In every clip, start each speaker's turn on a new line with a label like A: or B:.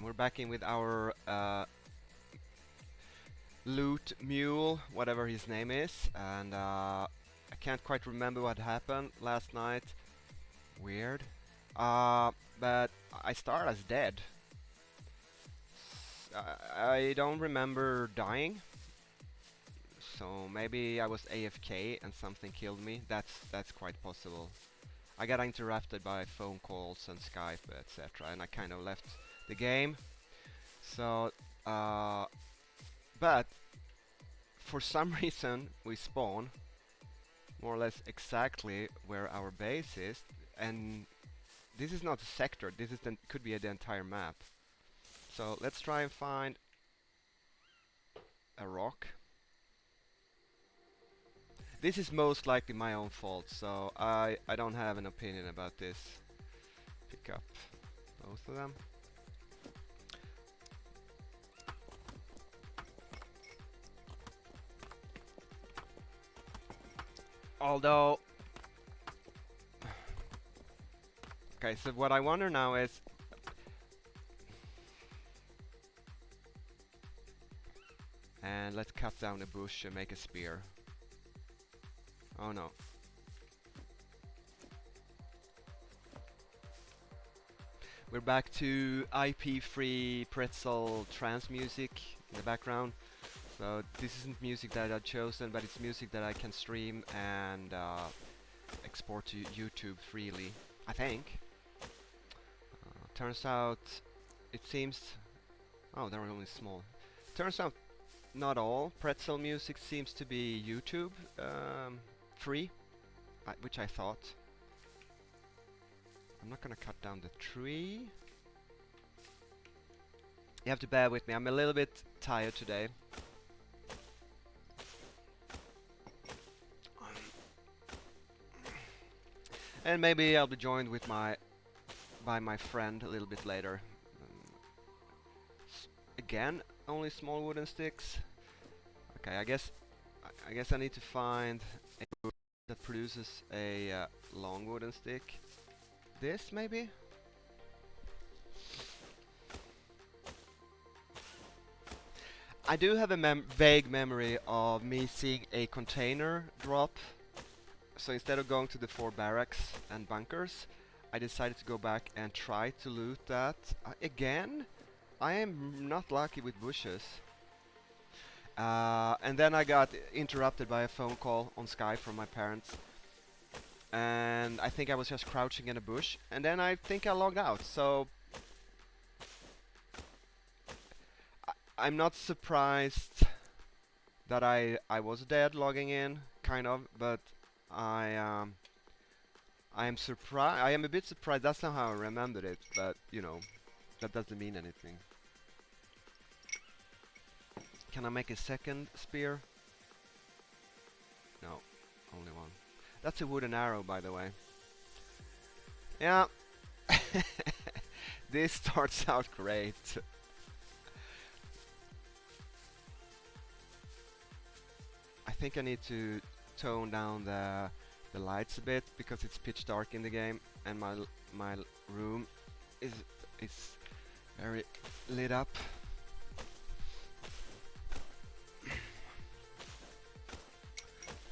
A: And we're back in with our Loot Mule, whatever his name is, and I can't quite remember what happened last night. Weird. But I start as dead. I don't remember dying, so maybe I was AFK and something killed me. That's quite possible. I got interrupted by phone calls and Skype, etc., and I kind of left the game. So, but for some reason we spawn more or less exactly where our base is, and this is not a sector. This is could be the entire map. So let's try and find a rock. This is most likely my own fault, so I don't have an opinion about this. Pick up both of them. Although, okay, so what I wonder now is, and let's cut down a bush and make a spear. Oh no. We're back to IP-free pretzel trance music in the background. So this isn't music that I've chosen, but it's music that I can stream and export to YouTube freely, I think. Turns out, it seems... Oh, they're only small. Turns out, not all pretzel music seems to be YouTube free, which I thought. I'm not gonna cut down the tree. You have to bear with me, I'm a little bit tired today. And maybe I'll be joined with by my friend a little bit later. Again, only small wooden sticks. Okay, I guess I need to find a wood that produces a long wooden stick. This maybe? I do have a vague memory of me seeing a container drop. So instead of going to the 4 barracks and bunkers, I decided to go back and try to loot that. Again, I am not lucky with bushes. And then I got interrupted by a phone call on Skype from my parents. And I think I was just crouching in a bush. And then I think I logged out. So I'm not surprised that I was dead logging in, kind of, but I am surprised. I am a bit surprised. That's not how I remembered it, but you know, that doesn't mean anything. Can I make a second spear? No, only one. That's a wooden arrow, by the way. Yeah, this starts out great. I think I need to tone down the lights a bit because it's pitch dark in the game, and my room is very lit up.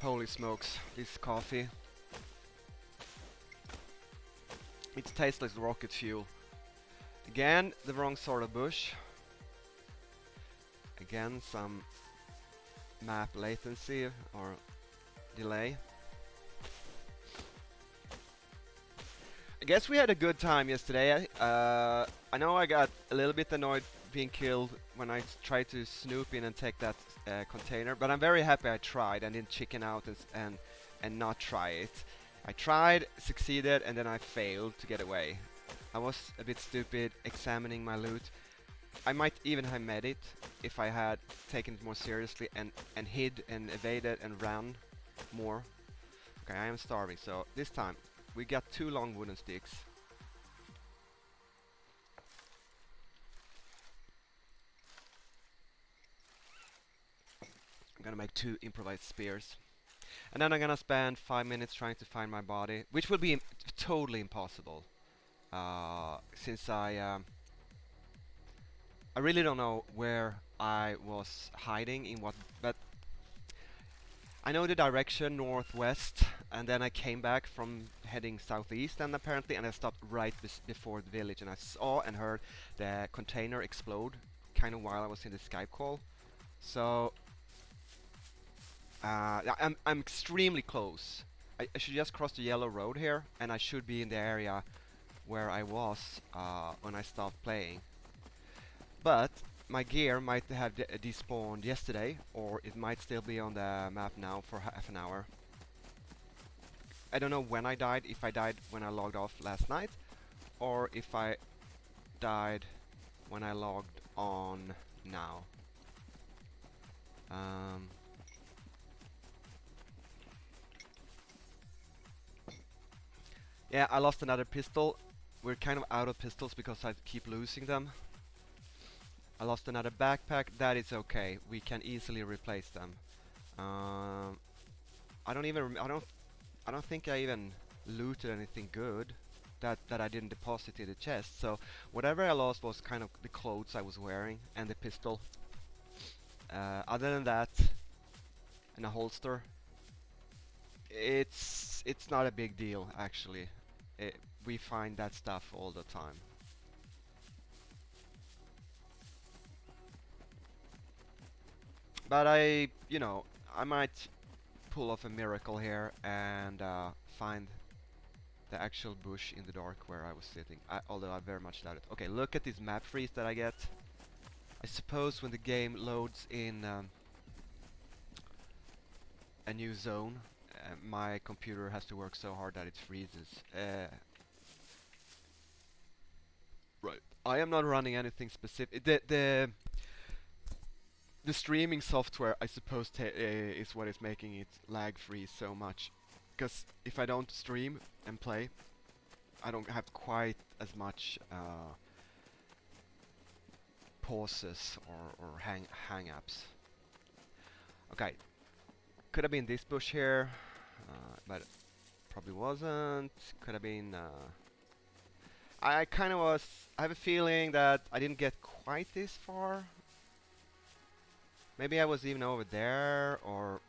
A: Holy smokes, this coffee. It tastes like rocket fuel. Again, the wrong sort of bush. Again, some map latency or delay. I guess we had a good time yesterday. I know I got a little bit annoyed being killed when I tried to snoop in and take that container, but I'm very happy I tried and didn't chicken out and not try it. I tried, succeeded, and then I failed to get away. I was a bit stupid examining my loot. I might even have made it if I had taken it more seriously and hid and evaded and ran more. Okay, I am starving, so this time we got 2 long wooden sticks. I'm gonna make 2 improvised spears. And then I'm gonna spend 5 minutes trying to find my body, which will be totally impossible. Since I I really don't know where I was hiding in what, but I know the direction northwest, and then I came back from heading southeast, and apparently, and I stopped right before the village, and I saw and heard the container explode, kind of while I was in the Skype call. So I'm extremely close. I should just cross the yellow road here, and I should be in the area where I was when I stopped playing. But my gear might have despawned yesterday, or it might still be on the map now for half an hour. I don't know when I died, if I died when I logged off last night, or if I died when I logged on now. Um, yeah, I lost another pistol. We're kind of out of pistols because I keep losing them. I lost another backpack. That is okay. We can easily replace them. Um, I don't even. I don't think I even looted anything good that I didn't deposit in the chest. So whatever I lost was kind of the clothes I was wearing and the pistol. Other than that, and a holster, it's not a big deal actually. We find that stuff all the time. But I might pull off a miracle here and find the actual bush in the dark where I was sitting. Although I very much doubt it. Okay, look at this map freeze that I get. I suppose when the game loads in a new zone, my computer has to work so hard that it freezes. Right. I am not running anything specific. The streaming software, I suppose, is what is making it lag freeze so much. Because if I don't stream and play, I don't have quite as much pauses or hang-ups. Okay, could have been this bush here, but probably wasn't. Could have been. I kind of was. I have a feeling that I didn't get quite this far. Maybe I was even over there, or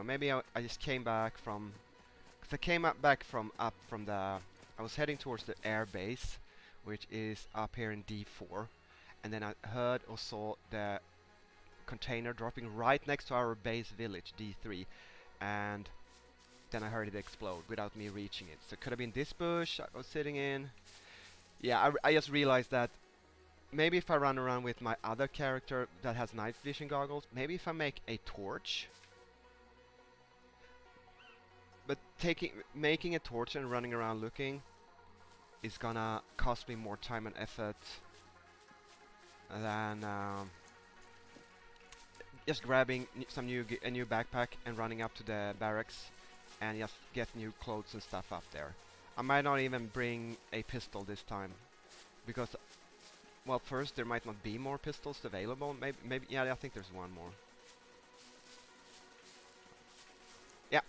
A: maybe I just came back from. Cause I came back from up from the. I was heading towards the air base, which is up here in D4, and then I heard or saw the container dropping right next to our base village, D3, and then I heard it explode without me reaching it. So it could have been this bush I was sitting in. Yeah, I just realized that maybe if I run around with my other character that has night vision goggles, maybe if I make a torch, but making a torch and running around looking is gonna cost me more time and effort than just grabbing a new backpack and running up to the barracks and just get new clothes and stuff up there. I might not even bring a pistol this time because, well, first there might not be more pistols available. Maybe yeah, I think there's one more. Yeah,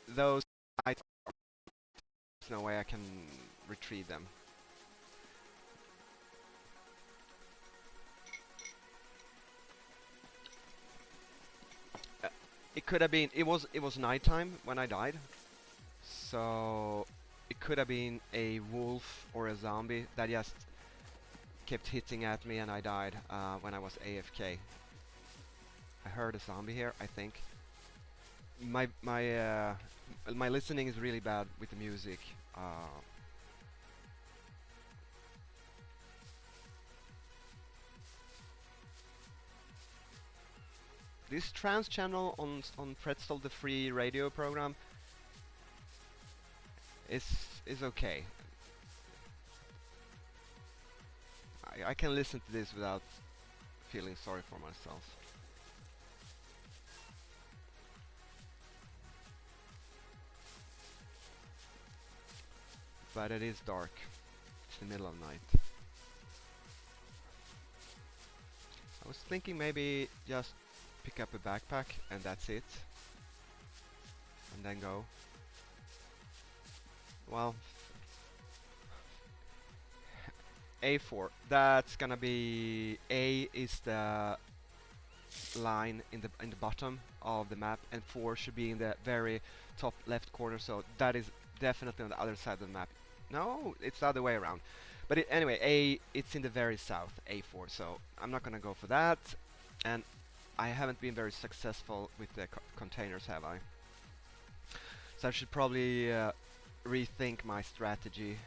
A: those. There's no way I can retrieve them. It could have been. It was nighttime when I died, so it could have been a wolf or a zombie that just kept hitting at me and I died when I was AFK. I heard a zombie here, I think. My listening is really bad with the music. This trans channel on Pretzel, the free radio program, is okay. I can listen to this without feeling sorry for myself. But it is dark. It's the middle of night. I was thinking maybe just pick up a backpack and that's it. And then go. Well, A4. That's gonna be A is the line in the bottom of the map, and 4 should be in the very top left corner. So that is definitely on the other side of the map. No, it's the other way around. But anyway, A, it's in the very south, A4. So I'm not gonna go for that. And I haven't been very successful with the containers, have I? So I should probably rethink my strategy.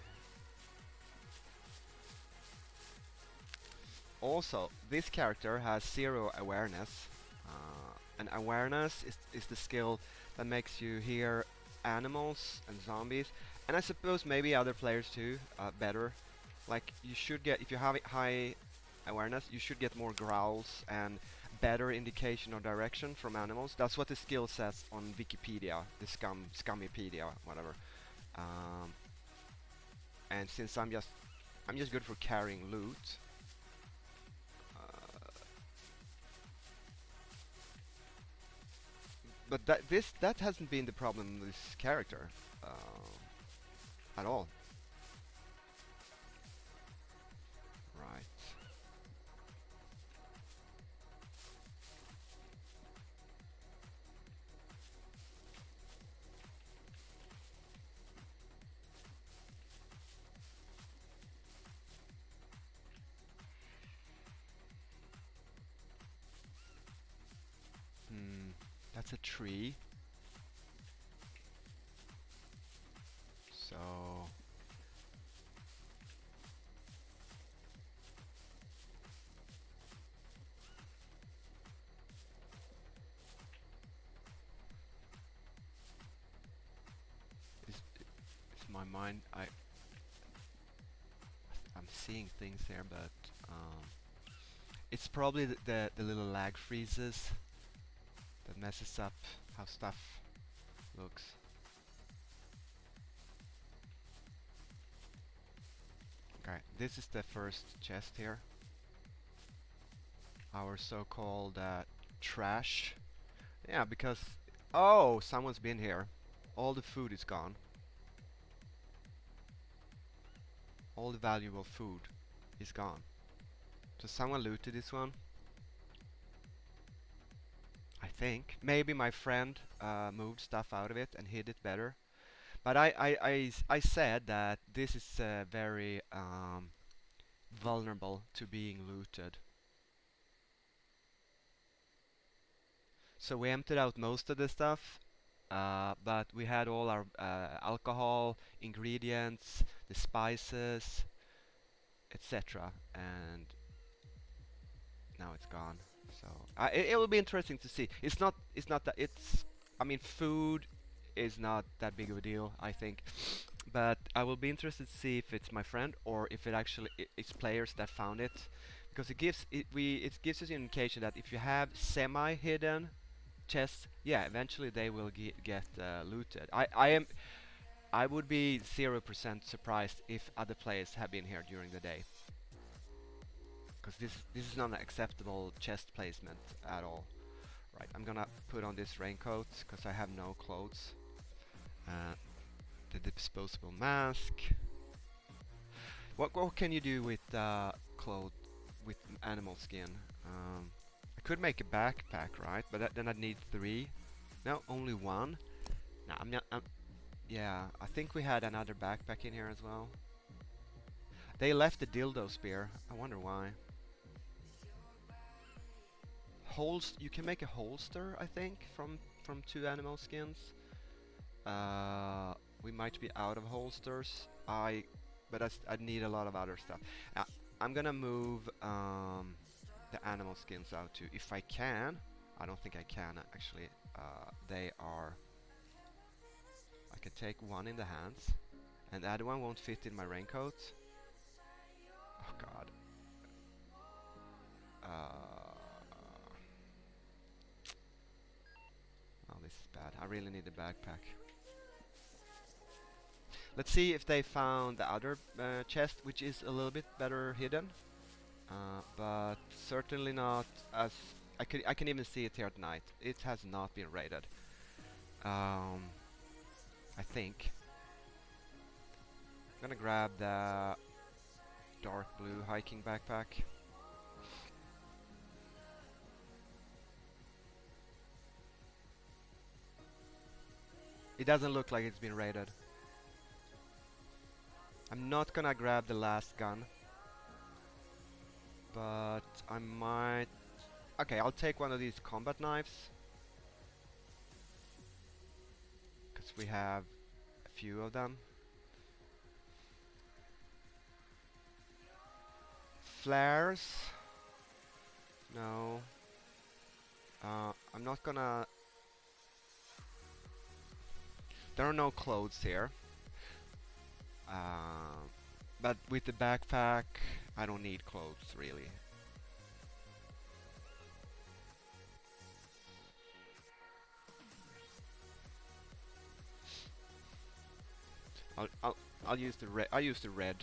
A: Also, this character has 0 awareness, and awareness is the skill that makes you hear animals and zombies, and I suppose maybe other players too, better. Like, you should get, if you have high awareness, you should get more growls and better indication of direction from animals. That's what the skill says on Wikipedia, the Scummipedia, whatever. Um, and since I'm just good for carrying loot. But that hasn't been the problem with this character at all. Right. Hmm. That's a tree. So is my mind? I'm seeing things here, but it's probably the little lag freezes that messes up how stuff looks. Okay, this is the first chest here. Our so-called trash. Yeah, because oh, someone's been here. All the food is gone. All the valuable food is gone. So someone looted this one. I think. Maybe my friend moved stuff out of it and hid it better. But I said that this is very vulnerable to being looted. So we emptied out most of the stuff, but we had all our alcohol, ingredients, the spices, etc. And now it's gone. So it will be interesting to see. It's not that it's. I mean, food is not that big of a deal, I think. But I will be interested to see if it's my friend or if it actually it's players that found it, because it gives us an indication that if you have semi-hidden chests, yeah, eventually they will get looted. I would be 0% surprised if other players have been here during the day, because this is not an acceptable chest placement at all. Right, I'm gonna put on this raincoat because I have no clothes. The disposable mask. What can you do with clothes with animal skin? I could make a backpack, right? But then I'd need 3. No, only 1. No, I'm not. Yeah, I think we had another backpack in here as well. They left the dildo spear. I wonder why. You can make a holster, I think, from 2 animal skins. We might be out of holsters. But I'd need a lot of other stuff. I'm gonna move the animal skins out too, if I can. I don't think I can actually. They are. I can take 1 in the hands, and the other one won't fit in my raincoat. Oh God. Oh, this is bad. I really need a backpack. Let's see if they found the other chest, which is a little bit better hidden, but certainly not as I can even see it here at night. It has not been raided. I think. I'm gonna grab the dark blue hiking backpack. It doesn't look like it's been raided. I'm not gonna grab the last gun, but I might... Okay, I'll take one of these combat knives, because we have a few of them. Flares? No. I'm not gonna... There are no clothes here. But with the backpack, I don't need clothes, really. I'll, I'll, I'll use the red. I use the red,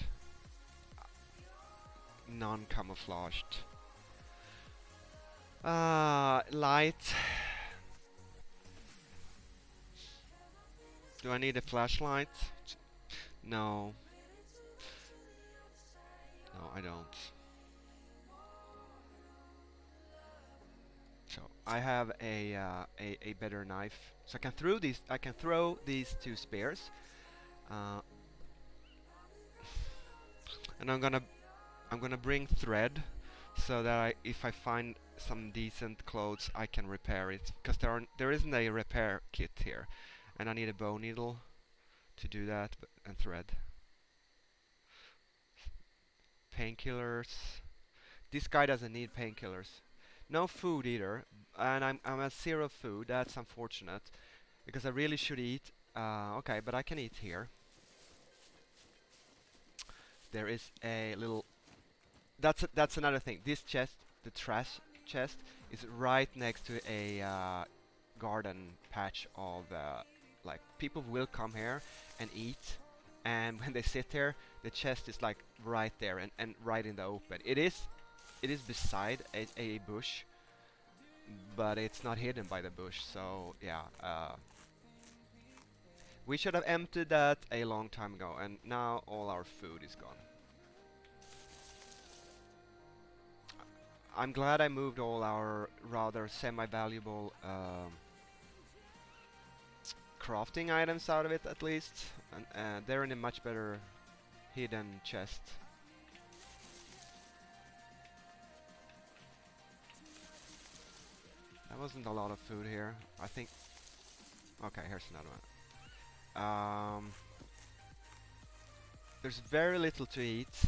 A: non-camouflaged. Light. Do I need a flashlight? No. No, I don't. So I have a better knife. So I can throw these. I can throw these two spears. Uh, and I'm gonna bring thread, so that if I find some decent clothes, I can repair it. Because there isn't a repair kit here, and I need a bow needle to do that, and thread. Painkillers. This guy doesn't need painkillers. No food either, and I'm at zero food. That's unfortunate, because I really should eat. Okay, but I can eat here. There is a little... That's another thing. This chest, the trash chest, is right next to a garden patch of like, people will come here and eat, and when they sit there, the chest is like right there, and right in the open. It is beside a bush, but it's not hidden by the bush. So yeah, we should have emptied that a long time ago, and now all our food is gone. I'm glad I moved all our rather semi-valuable crafting items out of it, at least, and they're in a much better hidden chest. That wasn't a lot of food here. I think... Okay, here's another one. There's very little to eat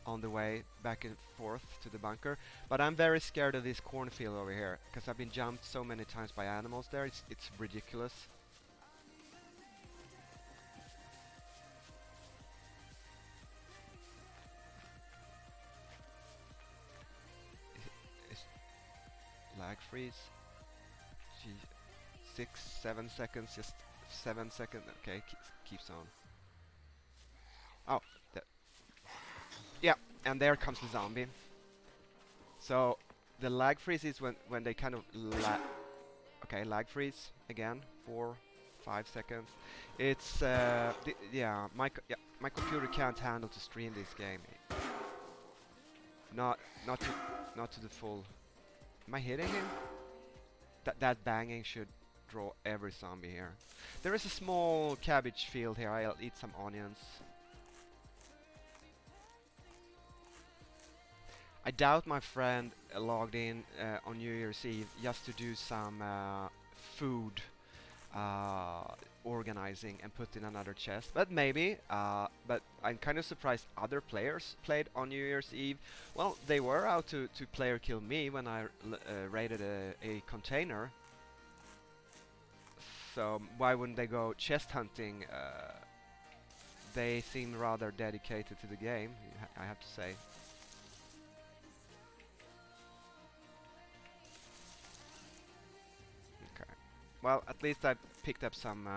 A: on the way back and forth to the bunker, but I'm very scared of this cornfield over here, because I've been jumped so many times by animals there. It's ridiculous. Is lag freeze? Gee, 6-7 seconds, just 7 seconds. Okay, keeps on. Oh, yeah, and there comes the zombie. So the lag freeze is when they kind of okay, lag freeze again, 4-5 seconds. It's yeah, my computer can't handle to stream this game. Not not to not to the full. Am I hitting him? That banging should draw every zombie here. There is a small cabbage field here. I'll eat some onions. I doubt my friend logged in on New Year's Eve just to do some food organizing and put in another chest. But maybe. But I'm kind of surprised other players played on New Year's Eve. Well, they were out to player kill me when I raided a container. So why wouldn't they go chest hunting? They seem rather dedicated to the game, I have to say. Okay. Well, at least I picked up some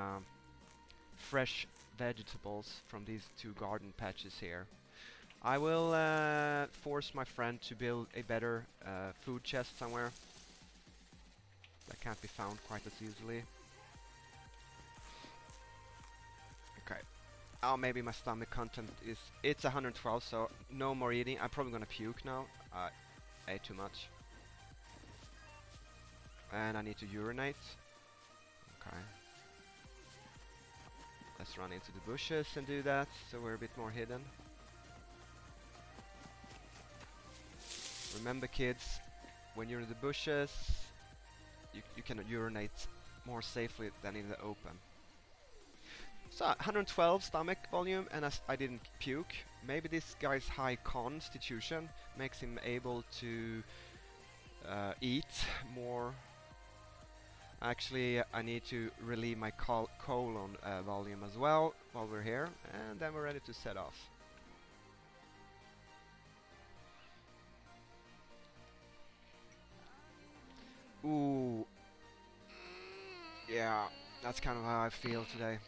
A: fresh vegetables from these two garden patches here. I will force my friend to build a better food chest somewhere that can't be found quite as easily. Okay. Oh, maybe my stomach content is... It's 112, so no more eating. I'm probably gonna puke now. I ate too much. And I need to urinate. Okay. Let's run into the bushes and do that, so we're a bit more hidden. Remember, kids, when you're in the bushes, you can urinate more safely than in the open. So 112 stomach volume, and I didn't puke. Maybe this guy's high constitution makes him able to eat more. Actually, I need to relieve my colon volume as well while we're here, and then we're ready to set off. Ooh. Yeah, that's kind of how I feel today.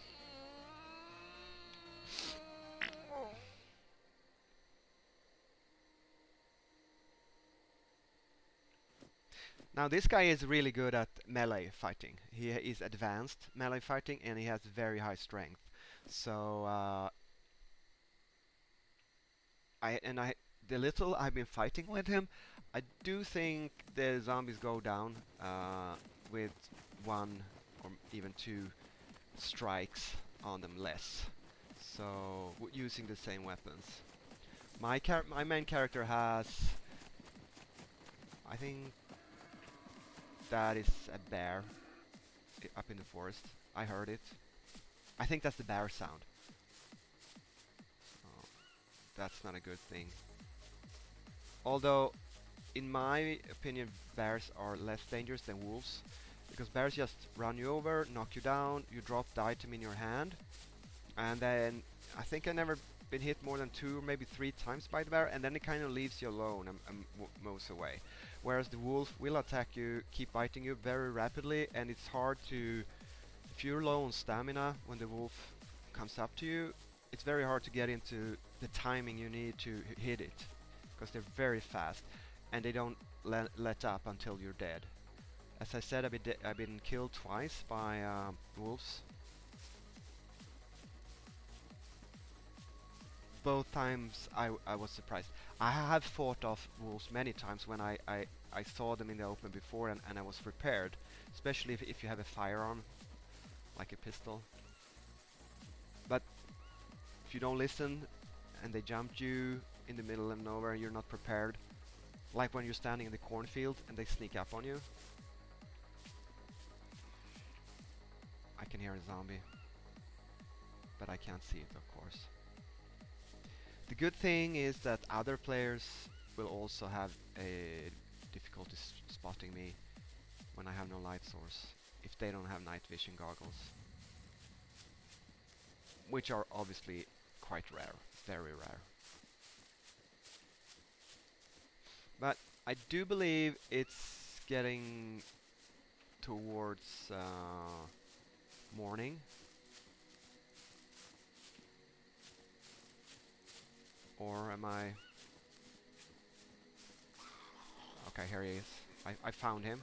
A: Now this guy is really good at melee fighting. He is advanced melee fighting and he has very high strength. So the little I've been fighting with him, I do think the zombies go down with one or even two strikes on them less. So using the same weapons. My main character has, I think that is a bear up in the forest. I heard it. I think that's the bear sound. Oh, that's not a good thing. Although, in my opinion, bears are less dangerous than wolves. Because bears just run you over, knock you down, you drop the item in your hand. And then, I think I've never been hit more than 2 or maybe 3 times by the bear. And then it kind of leaves you alone and moves away. Whereas the wolf will attack you, keep biting you very rapidly, and it's hard to... If you're low on stamina when the wolf comes up to you, it's very hard to get into the timing you need to hit it. Because they're very fast, and they don't let up until you're dead. As I said, I've been killed twice by wolves. Both times I was surprised. I have fought off wolves many times when I saw them in the open before and I was prepared. Especially if you have a firearm, like a pistol. But if you don't listen and they jumped you in the middle of nowhere and you're not prepared, like when you're standing in the cornfield and they sneak up on you. I can hear a zombie, but I can't see it, of course. The good thing is that other players will also have a difficulty spotting me when I have no light source, if they don't have night vision goggles. Which are obviously quite rare, very rare. But I do believe it's getting towards morning. Or am I... Okay, here he is. I found him.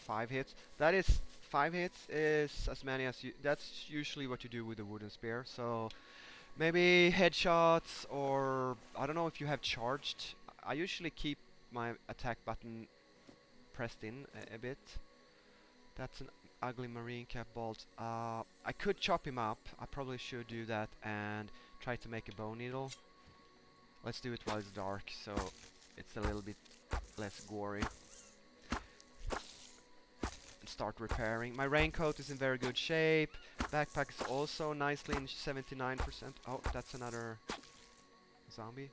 A: Five hits. That is 5 hits is as many as you... That's usually what you do with a wooden spear. So maybe headshots, or I don't know if you have charged. I usually keep my attack button pressed in a bit. That's an ugly marine cap bolt. I could chop him up. I probably should do that and try to make a bone needle. Let's do it while it's dark, so it's a little bit less gory. And start repairing. My raincoat is in very good shape. Backpack is also nicely in 79%. Oh, that's another zombie.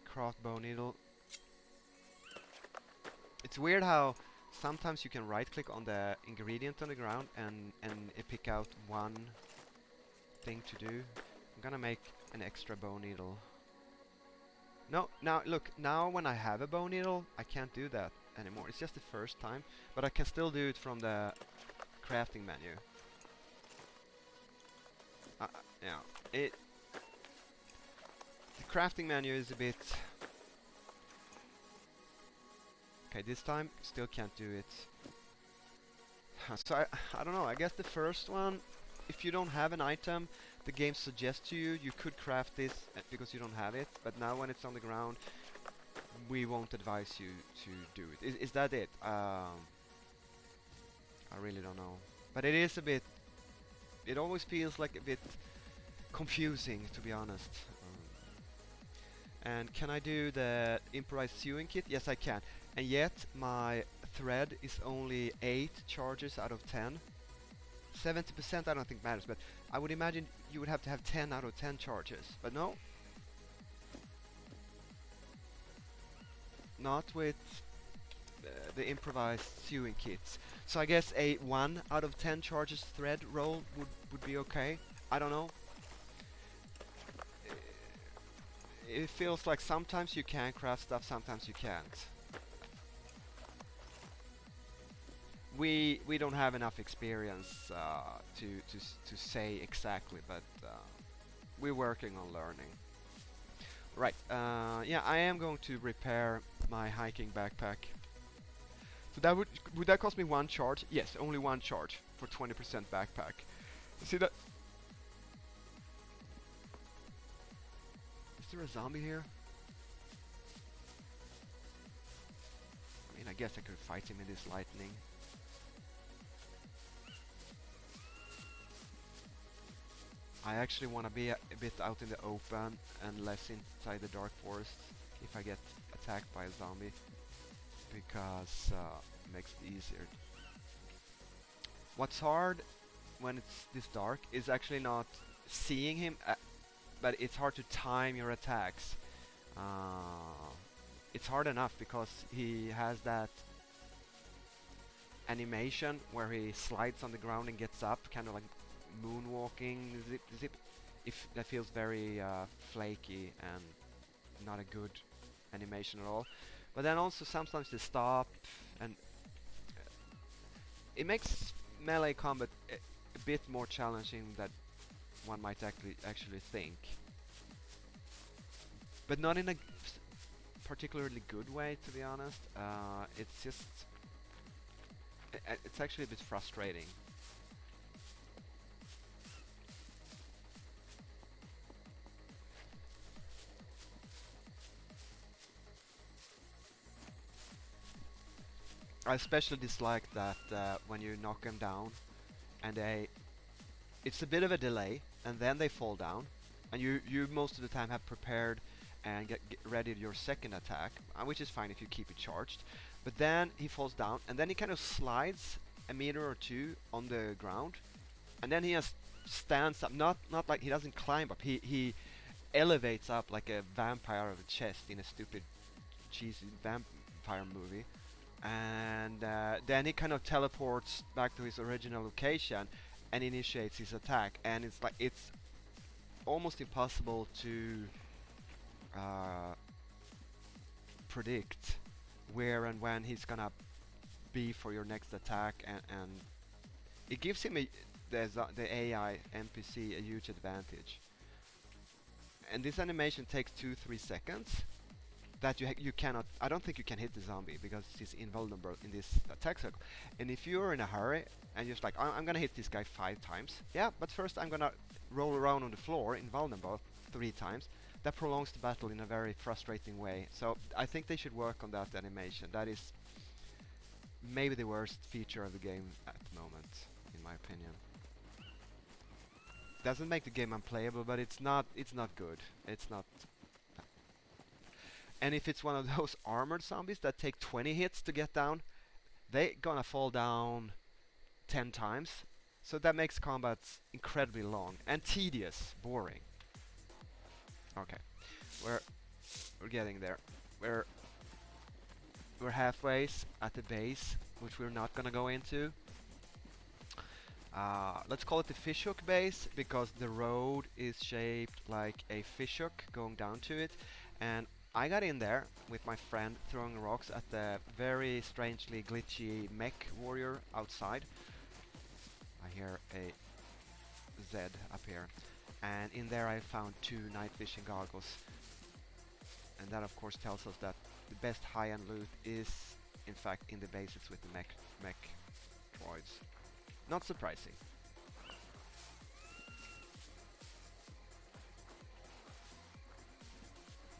A: Craft bone needle. It's weird how sometimes you can right click on the ingredient on the ground and it pick out one thing to do. I'm gonna make an extra bone needle. No, now look, now when I have a bone needle I can't do that anymore. It's just the first time, but I can still do it from the crafting menu. Yeah, crafting menu is a bit... Okay, this time still can't do it. So I don't know, I guess the first one, if you don't have an item, the game suggests to you, you could craft this because you don't have it, but now when it's on the ground, we won't advise you to do it. Is that it? I really don't know. But it is a bit, it always feels like a bit confusing, to be honest. And can I do the improvised sewing kit? Yes, I can. And yet my thread is only 8 charges out of 10. 70% I don't think matters, but I would imagine you would have to have 10 out of 10 charges. But no. Not with the improvised sewing kits. So I guess a 1 out of 10 charges thread roll would be okay. I don't know. It feels like sometimes you can craft stuff, sometimes you can't. We don't have enough experience to say exactly, but we're working on learning. Right. Yeah, I am going to repair my hiking backpack. So that would that cost me 1 charge? Yes, only 1 charge for 20% backpack. See that? Is there a zombie here? I mean, I guess I could fight him in this lightning. I actually want to be a bit out in the open and less inside the dark forest if I get attacked by a zombie, because it makes it easier. What's hard when it's this dark is actually not seeing him, but it's hard to time your attacks. It's hard enough because he has that animation where he slides on the ground and gets up, kind of like moonwalking, zip zip. If that feels very flaky and not a good animation at all. But then also sometimes they stop, and it makes melee combat a bit more challenging than one might actually think. But not in a particularly good way, to be honest. It's just it's actually a bit frustrating. I especially dislike that when you knock them down and it's a bit of a delay, and then they fall down, and you most of the time have prepared and get ready your second attack, which is fine if you keep it charged. But then he falls down, and then he kind of slides a meter or two on the ground, and then he just stands up. Not like he doesn't climb up. He elevates up like a vampire out of a chest in a stupid cheesy vampire movie. And then he kind of teleports back to his original location and initiates his attack, and it's like it's almost impossible to predict where and when he's gonna be for your next attack, and it gives him the AI NPC a huge advantage. And this animation takes 2-3 seconds. That you cannot, I don't think you can hit the zombie because he's invulnerable in this attack cycle. And if you're in a hurry and you're just like, I'm gonna hit this guy 5 times, yeah, but first I'm gonna roll around on the floor invulnerable 3 times, that prolongs the battle in a very frustrating way. So I think they should work on that animation. That is maybe the worst feature of the game at the moment, in my opinion. Doesn't make the game unplayable, but it's not good. It's not. And if it's one of those armored zombies that take 20 hits to get down, they gonna fall down 10 times. So that makes combat incredibly long and tedious, boring. Okay, we're getting there. We're halfway at the base, which we're not gonna go into. Let's call it the fishhook base because the road is shaped like a fishhook going down to it, and I got in there with my friend throwing rocks at the very strangely glitchy mech warrior outside. I hear a Z up here, and in there I found 2 night vision goggles. And that of course tells us that the best high-end loot is in fact in the bases with the mech droids. Not surprising.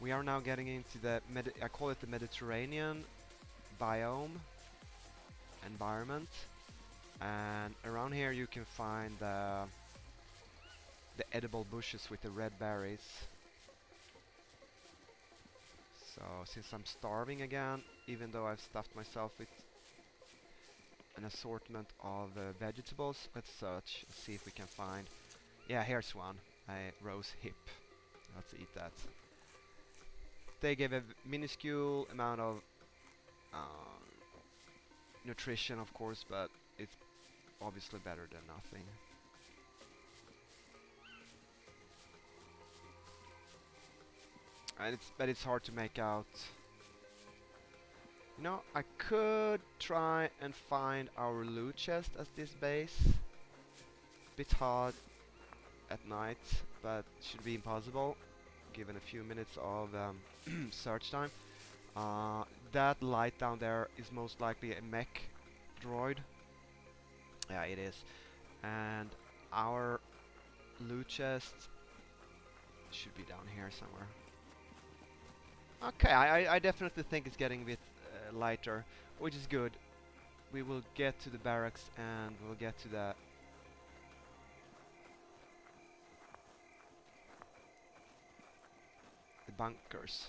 A: We are now getting into the I call it the Mediterranean biome environment, and around here you can find the edible bushes with the red berries. So since I'm starving again, even though I've stuffed myself with an assortment of vegetables, let's search, see if we can find. Yeah, here's one, a rose hip. Let's eat that. They give a minuscule amount of nutrition, of course, but it's obviously better than nothing. And it's hard to make out. You know, I could try and find our loot chest at this base. Bit hard at night, but should be impossible given a few minutes of search time. That light down there is most likely a mech droid. Yeah, it is. And our loot chest should be down here somewhere. Okay, I definitely think it's getting a bit lighter, which is good. We will get to the barracks and we'll get to the bunkers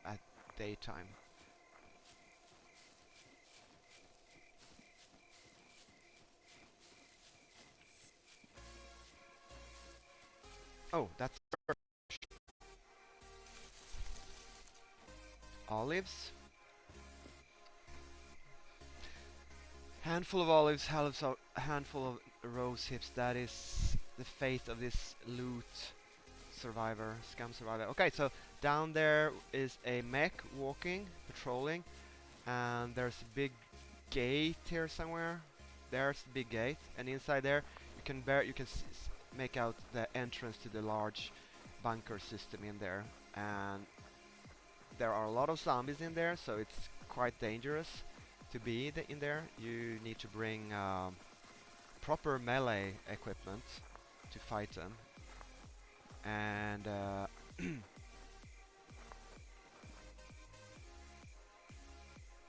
A: at daytime. Oh, that's olives. Handful of olives, handful of rose hips. That is the fate of this loot survivor, SCUM survivor. Okay, so down there is a mech walking, patrolling, and there's a big gate here somewhere. There's the big gate, and inside there you can make out the entrance to the large bunker system in there. And there are a lot of zombies in there, so it's quite dangerous to be in there. You need to bring proper melee equipment to fight them. And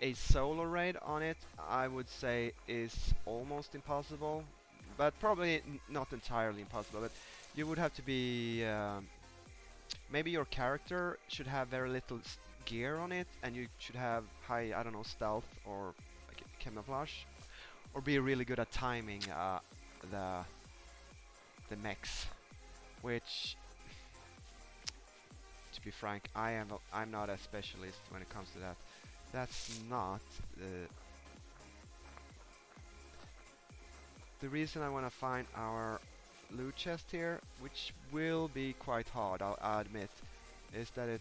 A: a solo raid on it, I would say, is almost impossible, but probably not entirely impossible. But you would have to be maybe your character should have very little gear on it, and you should have high, I don't know, stealth or like camouflage, or be really good at timing the mechs, which, to be frank, I'm not a specialist when it comes to that. That's not the reason I want to find our loot chest here, which will be quite hard, I'll admit, is that it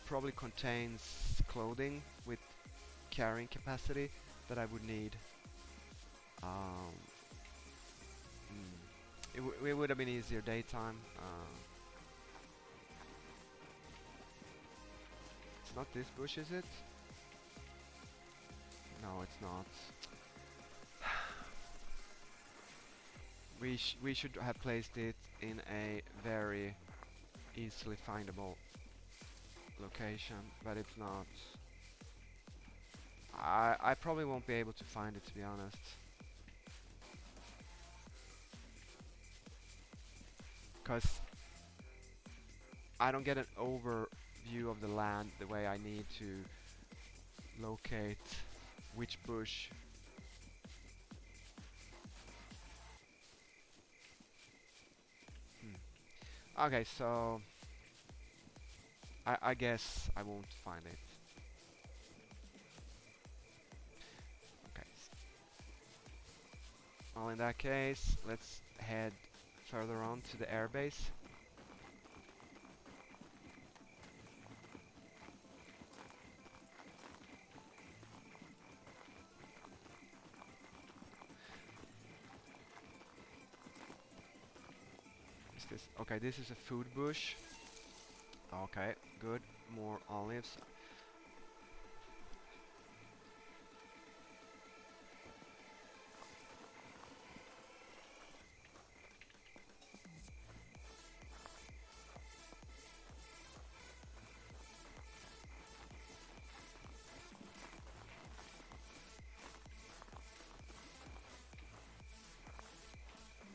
A: probably contains clothing with carrying capacity that I would need. It would have been easier daytime. It's not this bush, is it? No, it's not. We should have placed it in a very easily findable location, but it's not. I probably won't be able to find it, to be honest. Because I don't get an overview of the land the way I need to locate which bush. Okay, so I guess I won't find it. Okay. Well, in that case, let's head further on to the airbase. Is this okay? This is a food bush. Okay, good. more olives.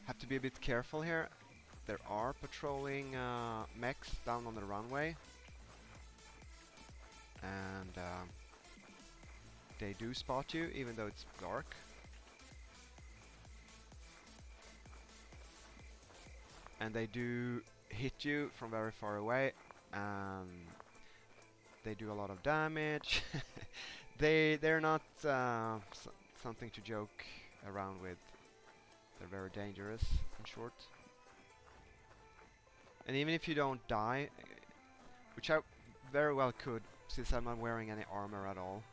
A: Have to be a bit careful here. There are patrolling mechs down on the runway, and they do spot you even though it's dark. And they do hit you from very far away, and they do a lot of damage. They're not something to joke around with. They're very dangerous, in short. And even if you don't die, which I very well could, since I'm not wearing any armor at all.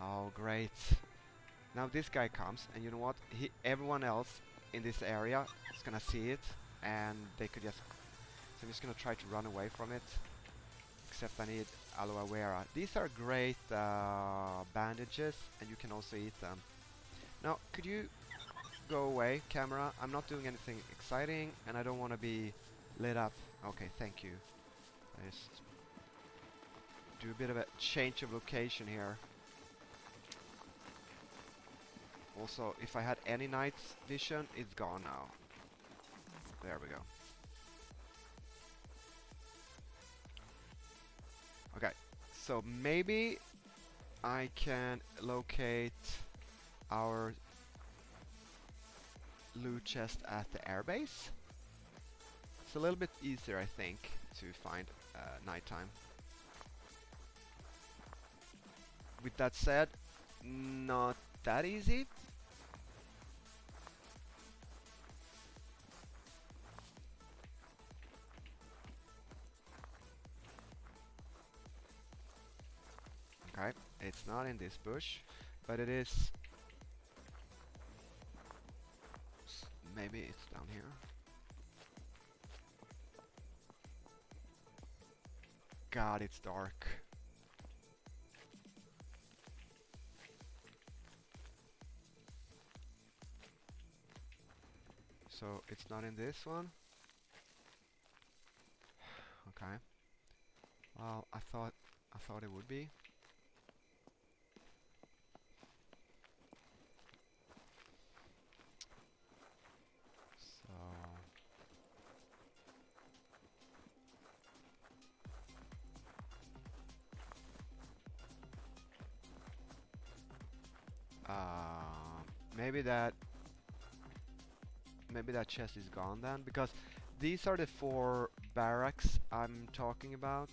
A: Oh, great. Now this guy comes, and you know what? Everyone else in this area is gonna see it, and they could just... So I'm just gonna try to run away from it. Except I need aloe vera. These are great bandages, and you can also eat them. Now, could you go away, camera? I'm not doing anything exciting, and I don't want to be lit up. Okay, thank you. I just do a bit of a change of location here. Also, if I had any night vision, it's gone now. There we go. Okay, so maybe I can locate our loot chest at the airbase. It's a little bit easier, I think, to find nighttime. With that said, not that easy. Okay, it's not in this bush, but it is... Maybe it's down here. God, it's dark. So it's not in this one. Okay. Well, I thought it would be. So maybe that chest is gone then, because these are the 4 barracks I'm talking about.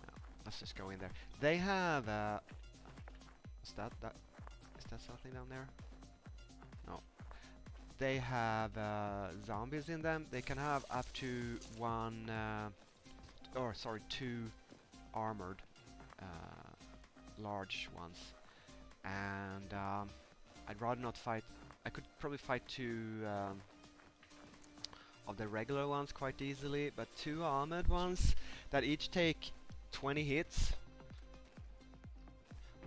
A: No, let's just go in there. They have is that something down there? No. They have zombies in them. They can have up to 2 armored large ones. And I'd rather not fight. I could probably fight 2 of the regular ones quite easily, but 2 armored ones that each take 20 hits.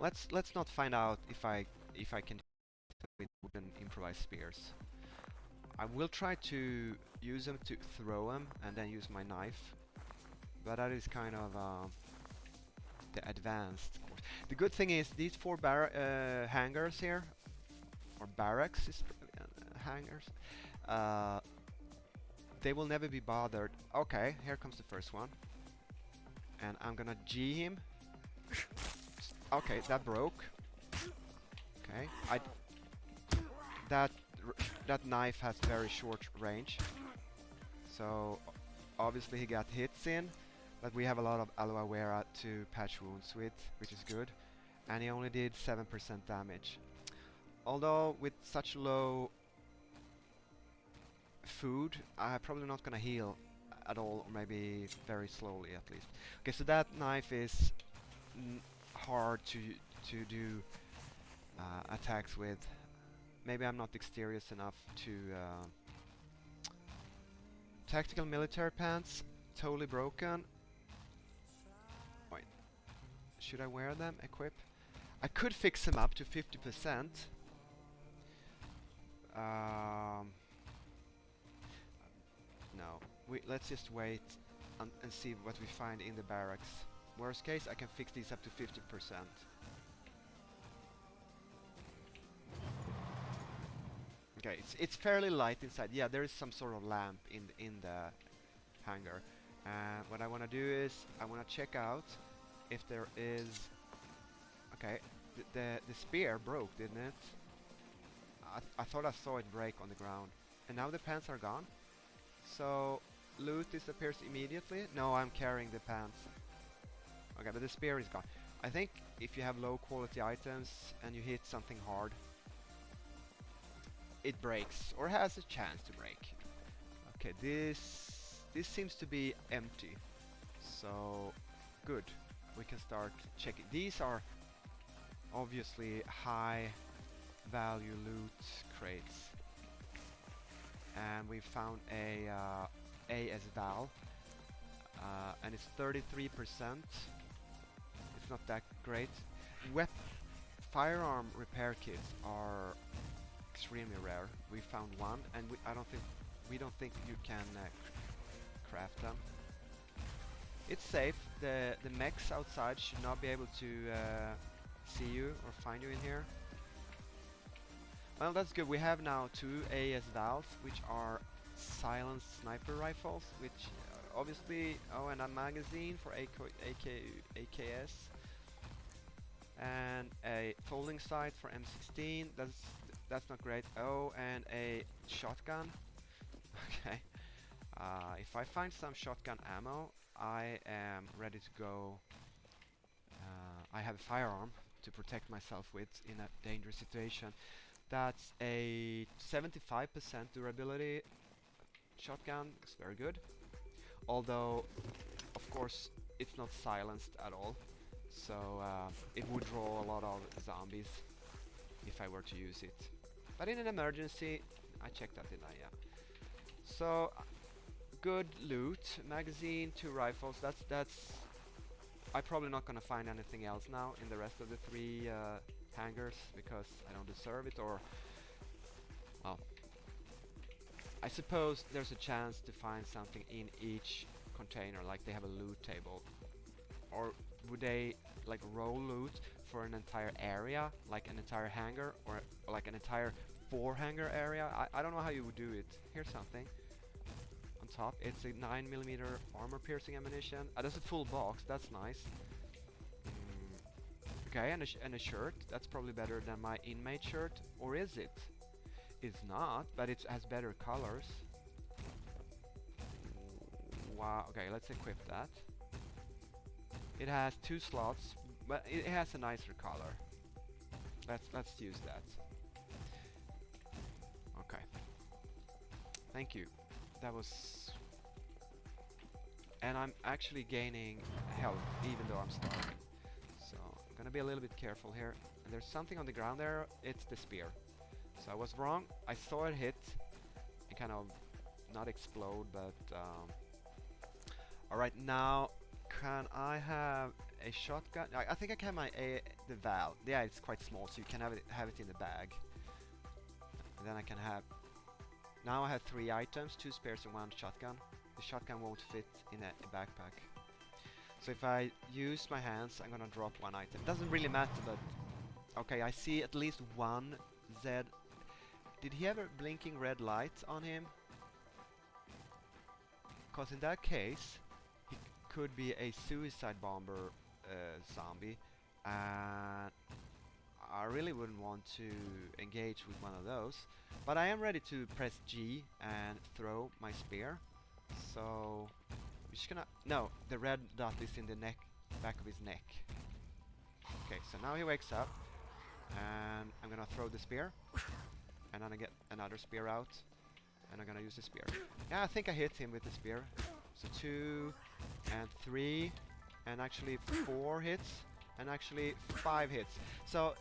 A: Let's not find out if I can with wooden improvised spears. I will try to use them to throw them and then use my knife, but that is kind of the advanced course. The good thing is these 4 hangars here, or barracks is hangars, they will never be bothered. Okay, here comes the first one, and I'm gonna G him. Okay, that broke. Okay, that knife has very short range, so obviously he got hits in, but we have a lot of aloe vera to patch wounds with, which is good, and he only did 7% damage. Although with such low food, I'm probably not gonna heal at all, or maybe very slowly at least. Okay, so that knife is hard to do attacks with. Maybe I'm not dexterous enough to... Tactical military pants. totally broken. Wait, should I wear them? Equip? I could fix them up to 50%. No, let's just wait and see what we find in the barracks. Worst case, I can fix these up to 50%. Okay, it's fairly light inside. Yeah, there is some sort of lamp in the hangar. What I want to do is I want to check out if there is. Okay, the spear broke, didn't it? I thought I saw it break on the ground, and now the pants are gone. So loot disappears immediately. No, I'm carrying the pants. Okay, but the spear is gone. I think if you have low quality items and you hit something hard, it breaks or has a chance to break. Okay, this seems to be empty. So good. We can start checking. These are obviously high value loot crates. And we found a AS Val, and it's 33%. It's not that great. Firearm repair kits are extremely rare. We found one, and we don't think you can craft them. It's safe. The mechs outside should not be able to see you or find you in here. Well, that's good. We have now 2 AS Vals, which are silenced sniper rifles, which obviously, and a magazine for AKS, and a folding sight for M16. That's not great. Oh, and a shotgun. Okay. If I find some shotgun ammo, I am ready to go. I have a firearm to protect myself with in a dangerous situation. That's a 75% durability shotgun. It's very good. Although, of course, it's not silenced at all. So it would draw a lot of zombies if I were to use it. But in an emergency, I checked that, didn't I? Yeah. So good loot. Magazine, 2 rifles. That's. I'm probably not gonna find anything else now in the rest of the 3 hangars because I don't deserve it, or well, I suppose there's a chance to find something in each container, like they have a loot table, or would they like roll loot for an entire area, like an entire hangar, or like an entire 4 hangar area? I don't know how you would do it. Here's something on top. It's a 9mm armor piercing ammunition. That's a full box. That's nice. Okay, and a shirt. That's probably better than my inmate shirt. Or is it? It's not, but it has better colors. Wow. Okay, let's equip that. It has 2 slots, but it has a nicer color. Let's use that. Okay. Thank you. That was... And I'm actually gaining health even though I'm starving. So I'm gonna be a little bit careful here. And there's something on the ground there. It's the spear. So I was wrong. I saw it hit and kind of not explode, but alright, now can I have a shotgun? I think I can have the Val. Yeah, it's quite small, so you can have it in the bag. And then I can have... Now I have 3 items, 2 spares and 1 shotgun. The shotgun won't fit in a backpack. So if I use my hands, I'm gonna drop 1 item. Doesn't really matter, but... Okay, I see at least 1 Z. Did he have a blinking red light on him? Because in that case, he could be a suicide bomber zombie. And I really wouldn't want to engage with one of those. But I am ready to press G and throw my spear. So I'm just gonna... No, the red dot is in the back of his neck. Okay, so now he wakes up. And I'm gonna throw the spear. And then I get another spear out. And I'm gonna use the spear. Yeah, I think I hit him with the spear. So 2 and 3 and actually 4 hits. And actually 5 hits. So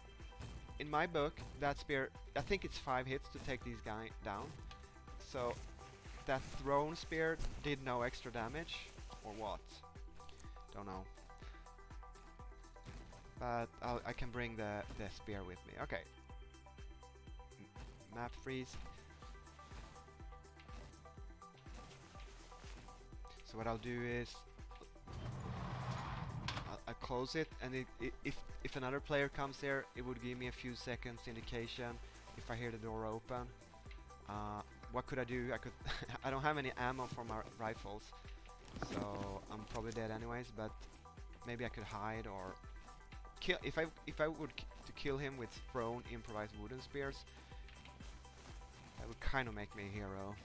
A: in my book, that spear, I think it's 5 hits to take these guys down. So that thrown spear did no extra damage. or what? Don't know. But I can bring the spear with me. Okay. Map freeze. So what I'll do is I'll close it, and if another player comes here, it would give me a few seconds indication if I hear the door open. What could I do? I could I don't have any ammo for my rifles, so I'm probably dead anyways. But maybe I could hide or kill. If I would to kill him with thrown improvised wooden spears, that would kind of make me a hero.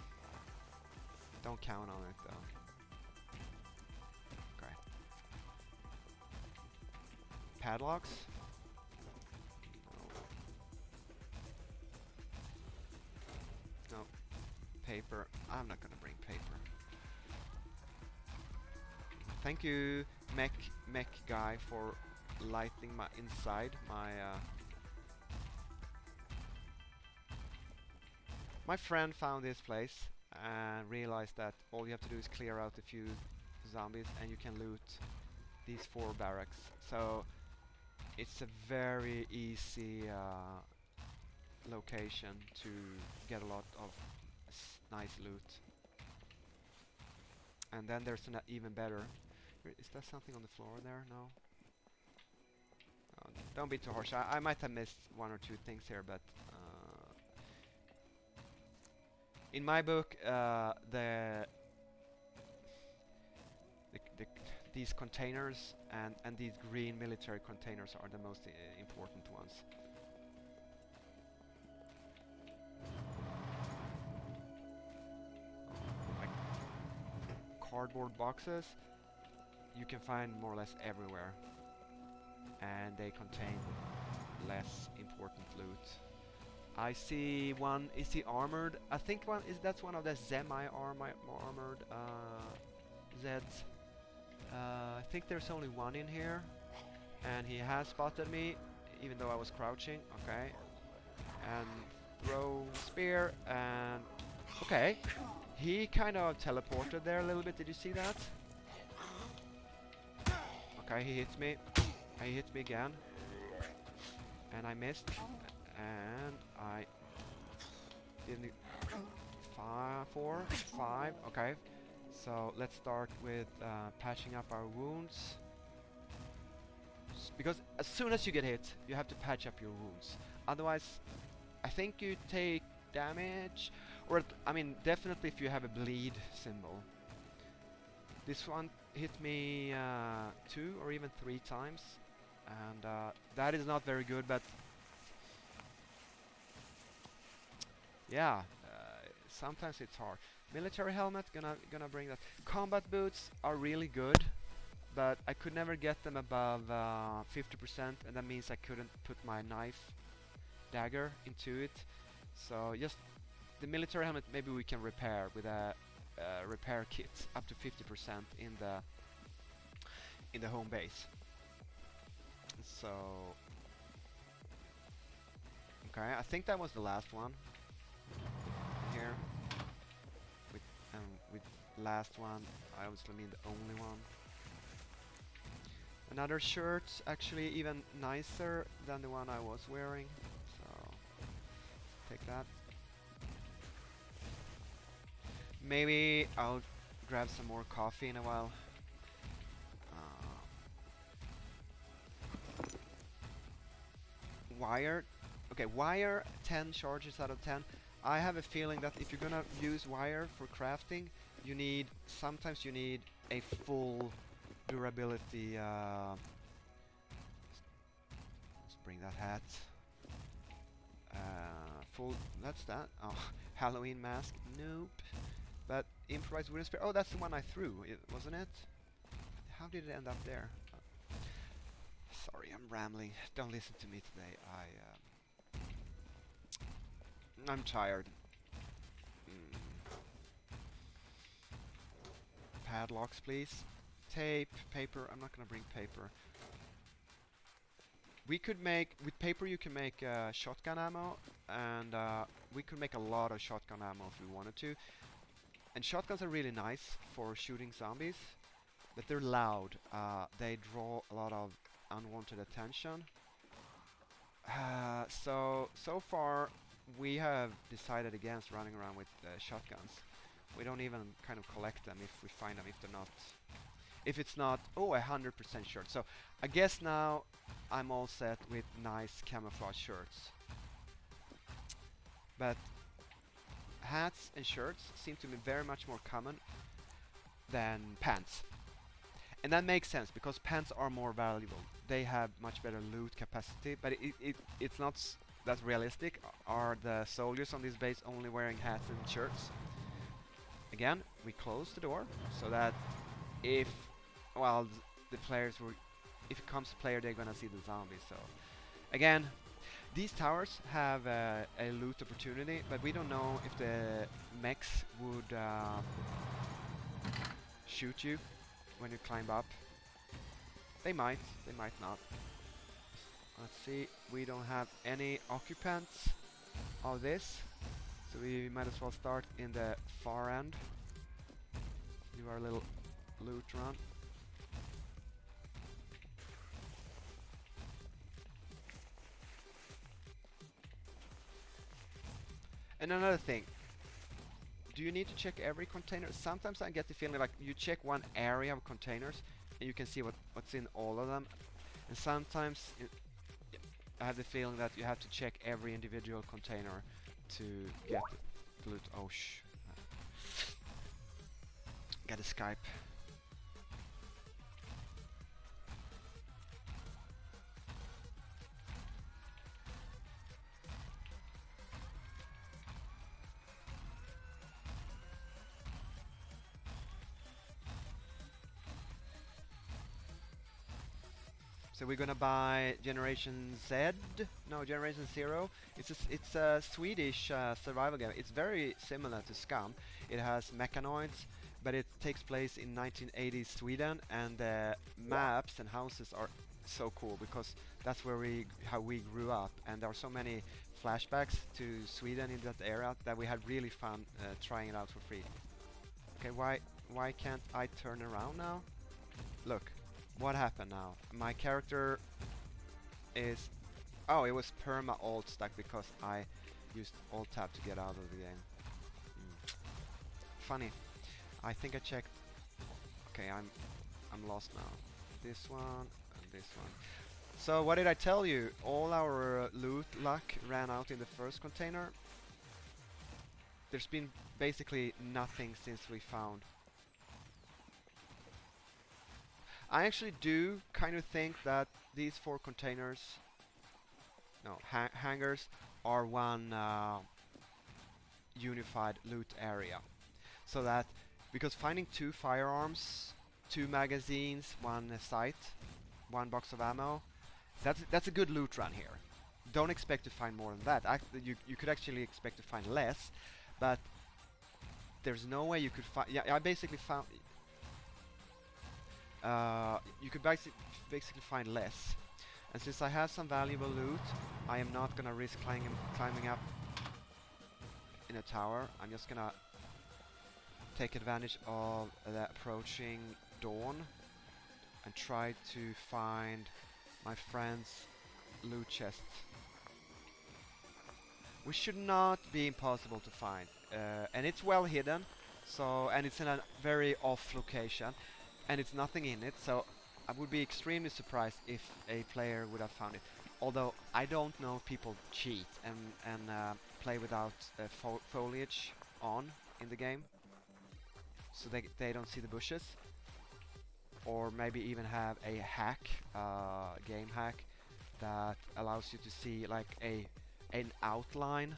A: Don't count on it though. Okay. Padlocks? No. No. Paper. I'm not gonna bring paper. Thank you, mech guy, for lighting my inside. My friend found this place and realized that all you have to do is clear out a few zombies and you can loot these 4 barracks. So it's a very easy location to get a lot of nice loot. And then there's an even better. Is there something on the floor there? No. Oh, don't be too harsh. I might have missed 1 or 2 things here, but in my book, these containers and these green military containers are the most important ones. Like cardboard boxes, you can find more or less everywhere, and they contain less important loot. I see one. Is he armored? I think that's one of the semi-armored Zeds. I think there's only one in here, and he has spotted me, even though I was crouching. Okay, and throw spear, and okay, he kind of teleported there a little bit. Did you see that? Okay, he hits me. He hits me again, and I missed. And I didn't. 4, 5. Okay, so let's start with patching up our wounds. Because as soon as you get hit, you have to patch up your wounds. Otherwise, I think you take damage. Or, I mean, definitely if you have a bleed symbol. This one hit me 2 or even 3 times. And that is not very good, but yeah, sometimes it's hard. Military helmet, gonna bring that. Combat boots are really good, but I could never get them above 50%, and that means I couldn't put my knife dagger into it. So just the military helmet, maybe we can repair with a repair kit up to 50% in the home base. So okay, I think that was the last one. Here with last one, I obviously mean the only one. Another shirt, actually even nicer than the one I was wearing, so take that. Maybe I'll grab some more coffee in a while. Wire, okay, wire 10 charges out of 10. I have a feeling that if you're gonna use wire for crafting, sometimes you need a full durability. Let's bring that hat. That's that. Oh, Halloween mask. Nope. But improvised wooden spear. Oh, that's the one I threw, wasn't it? How did it end up there? Sorry, I'm rambling. Don't listen to me today. I'm tired. Padlocks, please. Tape, paper. I'm not gonna bring paper. We could make, with paper you can make shotgun ammo, and we could make a lot of shotgun ammo if we wanted to. And shotguns are really nice for shooting zombies. but they're loud. They draw a lot of unwanted attention. So far we have decided against running around with shotguns. We don't even kind of collect them if we find them, if it's not 100% sure. So I guess now I'm all set with nice camouflage shirts. But hats and shirts seem to be very much more common than pants. And that makes sense because pants are more valuable. They have much better loot capacity, but it's not that realistic. Are the soldiers on this base only wearing hats and shirts? Again, we close the door so that if, well, the players were, if it comes to player, they're gonna see the zombies. So again, these towers have a loot opportunity, but we don't know if the mechs would shoot you when you climb up. They might not. Let's see, we don't have any occupants of this, so we might as well start in the far end. Do our little loot run. And another thing, do you need to check every container? Sometimes I get the feeling like you check one area of containers and you can see what's in all of them. And sometimes I have the feeling that you have to check every individual container to get the loot. Oh shh. Got a Skype. So we're gonna buy Generation Z? No, Generation Zero. It's a Swedish survival game. It's very similar to SCUM. It has mechanoids, but it takes place in 1980s Sweden, and the maps and houses are so cool because that's where how we grew up, and there are so many flashbacks to Sweden in that area that we had really fun trying it out for free. Okay, why can't I turn around now? Look. What happened now? My character is... Oh, it was perma alt stuck because I used alt tab to get out of the game. Funny. I think I checked... Okay, I'm lost now. This one and this one. So what did I tell you? All our loot luck ran out in the first container. There's been basically nothing since we found... I actually do kind of think that these 4 containers, no, hangars, are one unified loot area. So that, because finding 2 firearms, 2 magazines, 1 sight, 1 box of ammo, that's a good loot run here. Don't expect to find more than that. You could actually expect to find less, but there's no way you could find... Yeah, I basically found... you could basically find less. And since I have some valuable loot, I am not gonna risk climbing up in a tower. I'm just gonna take advantage of the approaching dawn and try to find my friend's loot chest, which should not be impossible to find. And it's well hidden, so, and it's in a very off location. And it's nothing in it, so I would be extremely surprised if a player would have found it. Although I don't know if people cheat and play without foliage on in the game, so they don't see the bushes, or maybe even have a hack, game hack, that allows you to see like an outline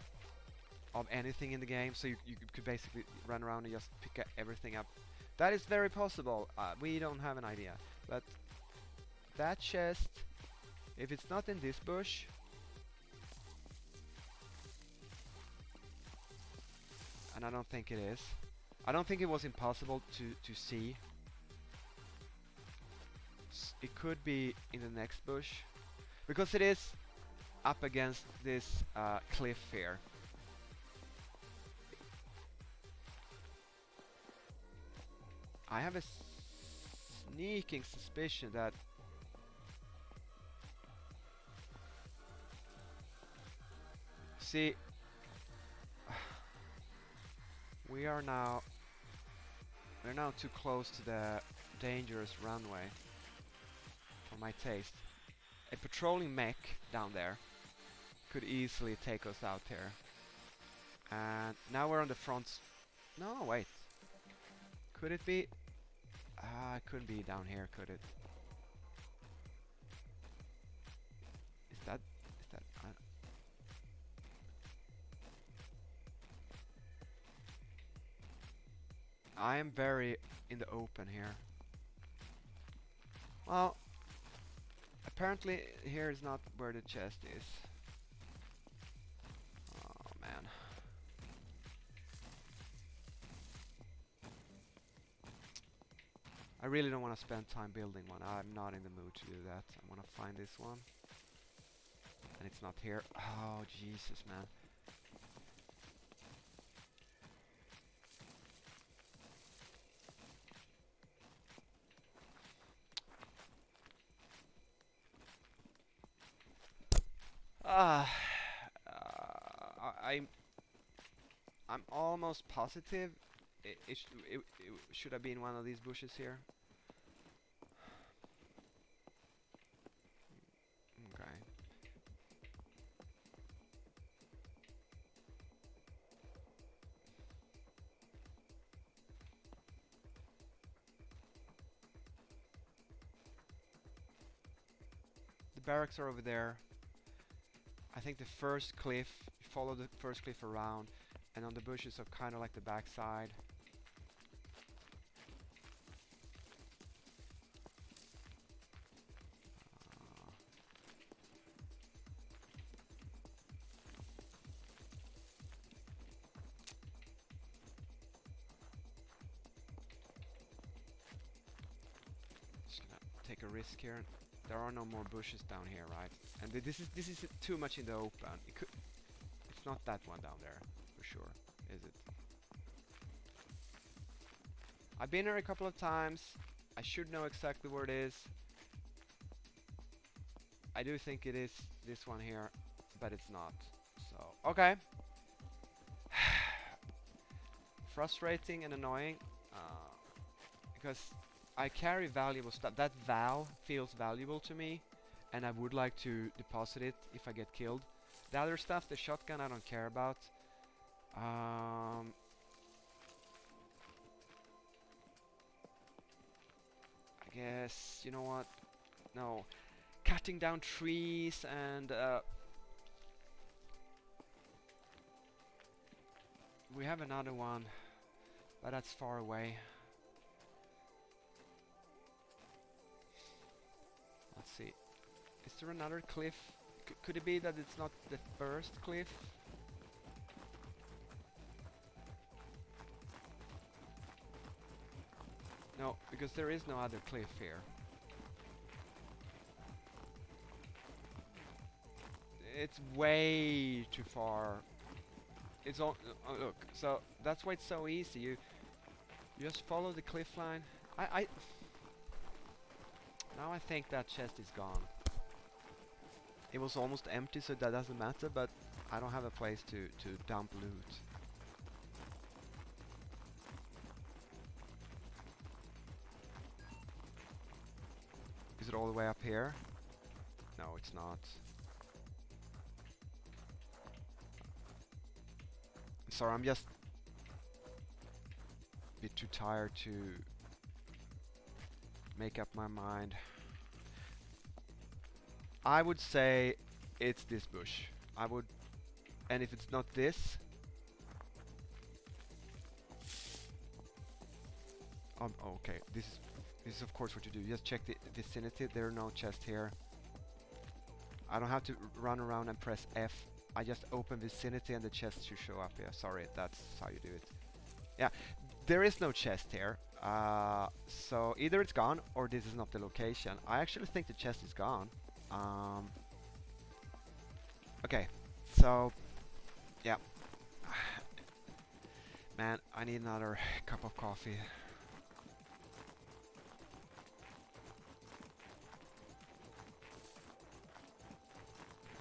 A: of anything in the game, so you could basically run around and just pick everything up. That is very possible. We don't have an idea. But that chest, if it's not in this bush, and I don't think it is. I don't think it was impossible to see. It could be in the next bush, because it is up against this cliff here. I have a sneaking suspicion that see we're now too close to the dangerous runway for my taste. A patrolling mech down there could easily take us out here. And now we're on the front. No, wait. Could it be? It couldn't be down here, could it? Is that? I am very in the open here. Well, apparently here is not where the chest is. Oh man. I really don't want to spend time building one. I'm not in the mood to do that. I want to find this one. And it's not here. Oh, Jesus, man. Ah, I'm almost positive it should have been one of these bushes here. Okay. The barracks are over there. I think the first cliff, you follow the first cliff around, and on the bushes are kind of like the backside. Just gonna take a risk here. There are no more bushes down here, right? And this is too much in the open. It's not that one down there, for sure, is it? I've been here a couple of times. I should know exactly where it is. I do think it is this one here, but it's not. So, okay. Frustrating and annoying, because I carry valuable stuff. That valve feels valuable to me, and I would like to deposit it if I get killed. The other stuff, the shotgun, I don't care about. I guess, you know what? No. Cutting down trees and we have another one, but that's far away. Let's see. Is there another cliff? Could it be that it's not the first cliff? No, because there is no other cliff here. It's way too far. It's all look. So that's why it's so easy. You just follow the cliff line. Now I think that chest is gone. It was almost empty, so that doesn't matter. But I don't have a place to dump loot. Is it all the way up here? No, it's not. Sorry, I'm just a bit too tired to make up my mind. I would say it's this bush. I would, and if it's not this, okay. This is of course what you do. Just check the vicinity. There are no chests here. I don't have to run around and press F. I just open vicinity and the chest should show up here. Sorry, that's how you do it. Yeah, there is no chest here. So either it's gone or this is not the location. I actually think the chest is gone. Okay, so yeah. Man, I need another cup of coffee.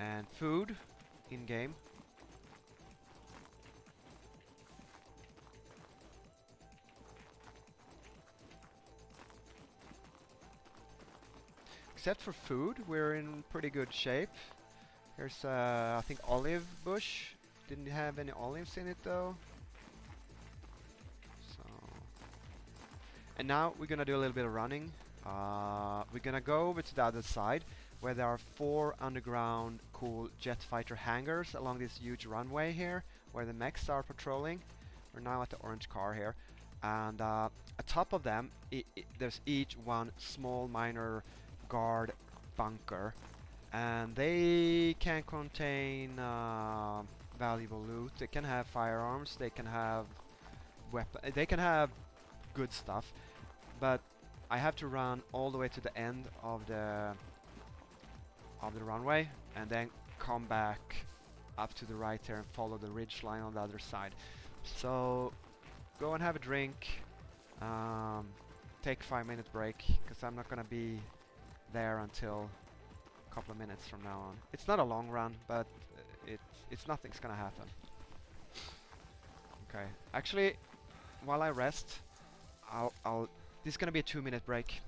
A: and food in game. Except for food, we're in pretty good shape. Here's I think olive bush. Didn't have any olives in it though. So, and now we're gonna do a little bit of running. We're gonna go over to the other side where there are 4 underground cool jet fighter hangars along this huge runway here where the mechs are patrolling. We're now at the orange car here, and atop of them there's each one small minor guard bunker, and they can contain valuable loot. They can have firearms, they can have they can have good stuff, but I have to run all the way to the end of the runway and then come back up to the right here and follow the ridge line on the other side. So go and have a drink, take a 5-minute break because I'm not gonna be there until a couple of minutes from now on. It's not a long run, but it's nothing's gonna happen. Okay, actually, while I rest, this is gonna be a 2-minute break.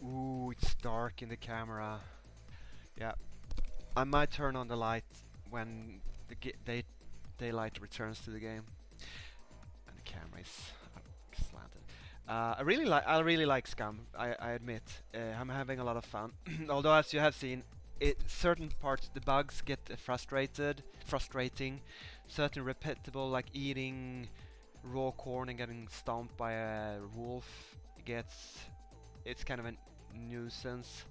A: Ooh, it's dark in the camera. Yeah, I might turn on the light when the daylight returns to the game, and the camera is slanted. I really like SCUM. I admit, I'm having a lot of fun. Although, as you have seen, certain parts the bugs get frustrating. Certain repetible, like eating raw corn and getting stomped by a wolf, it's kind of a nuisance.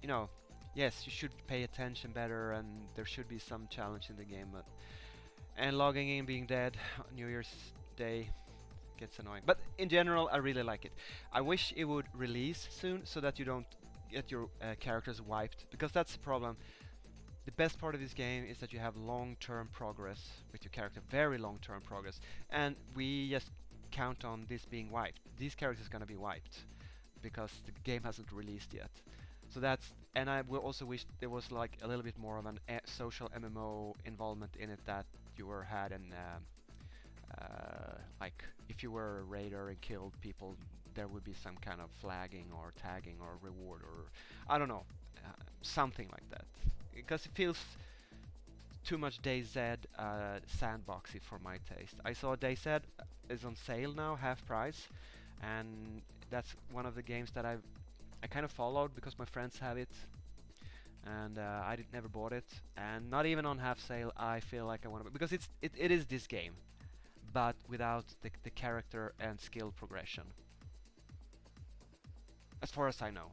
A: You know, yes, you should pay attention better, and there should be some challenge in the game. And logging in, being dead on New Year's Day gets annoying. But in general, I really like it. I wish it would release soon so that you don't get your characters wiped, because that's the problem. The best part of this game is that you have long-term progress with your character, very long-term progress, and we just count on this being wiped. These characters are gonna be wiped because the game hasn't released yet. So that's, and I will also wish there was like a little bit more of an social MMO involvement in it, that you had an like if you were a raider and killed people, there would be some kind of flagging or tagging or reward, or I don't know, something like that. Because it feels too much DayZ sandboxy for my taste. I saw DayZ is on sale now, half price, and that's one of the games that I kind of followed because my friends have it, and I never bought it, and not even on half sale I feel like I want to, because it is this game, but without the character and skill progression, as far as I know.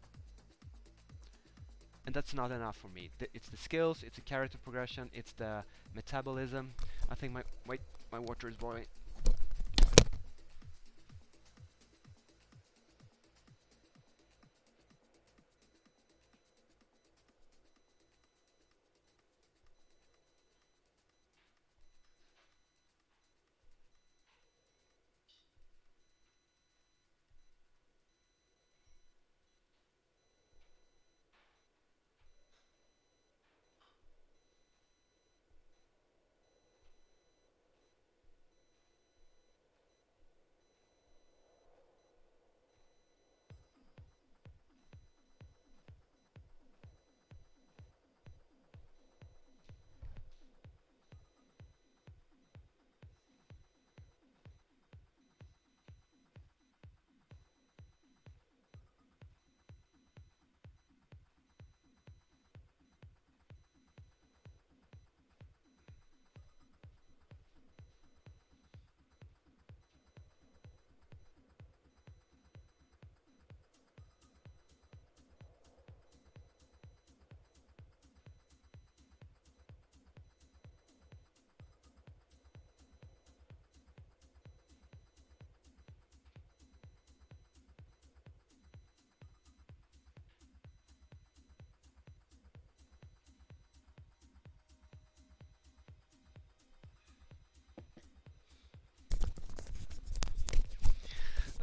A: and that's not enough for me. It's the skills, it's the character progression, it's the metabolism. I think my wait, my water is boiling.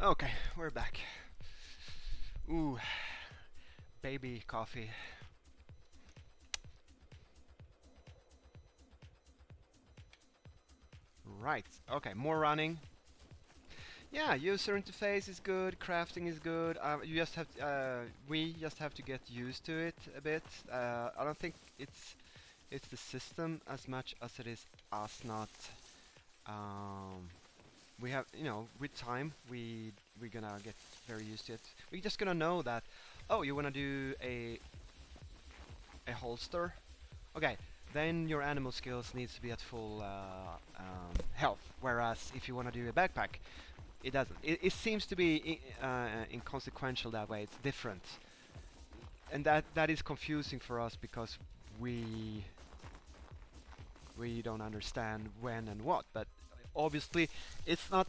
A: Okay, we're back. Ooh, baby coffee. Right. Okay, more running. Yeah, user interface is good, crafting is good. You just have to, we just have to get used to it a bit. I don't think it's the system as much as it is us not. Um, we have, with time, we're gonna get very used to it. We're just gonna know that. Oh, you wanna do a holster? Okay, then your animal skills needs to be at full health. Whereas if you wanna do a backpack, it doesn't. It seems to be inconsequential that way. It's different, and that is confusing for us because we we don't understand when and what. But obviously, it's not.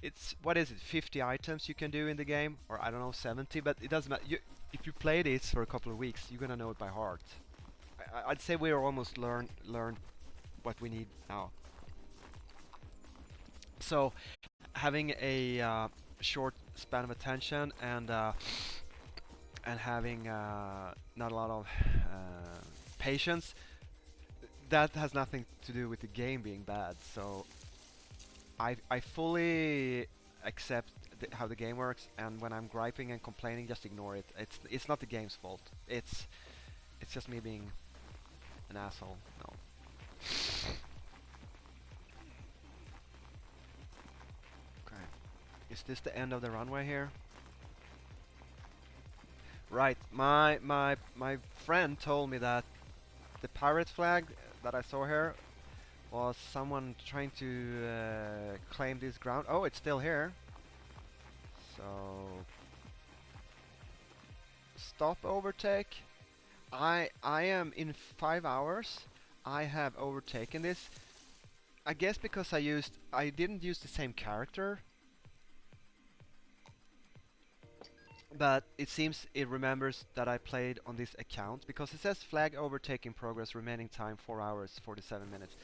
A: It's what is it? 50 items you can do in the game, or I don't know, 70. But it doesn't matter. If you play this for a couple of weeks, you're gonna know it by heart. I'd say we're almost learn what we need now. So having a short span of attention and having not a lot of patience, that has nothing to do with the game being bad. So I fully accept how the game works, and when I'm griping and complaining, just ignore it. It's not the game's fault. It's just me being an asshole. No. Okay. Is this the end of the runway here? Right. My friend told me that the pirate flag that I saw here was someone trying to claim this ground. Oh, it's still here. So stop overtake. I am in 5 hours. I have overtaken this. I guess because I didn't use the same character, but it seems it remembers that I played on this account because it says flag overtake in progress, remaining time 4 hours 47 minutes.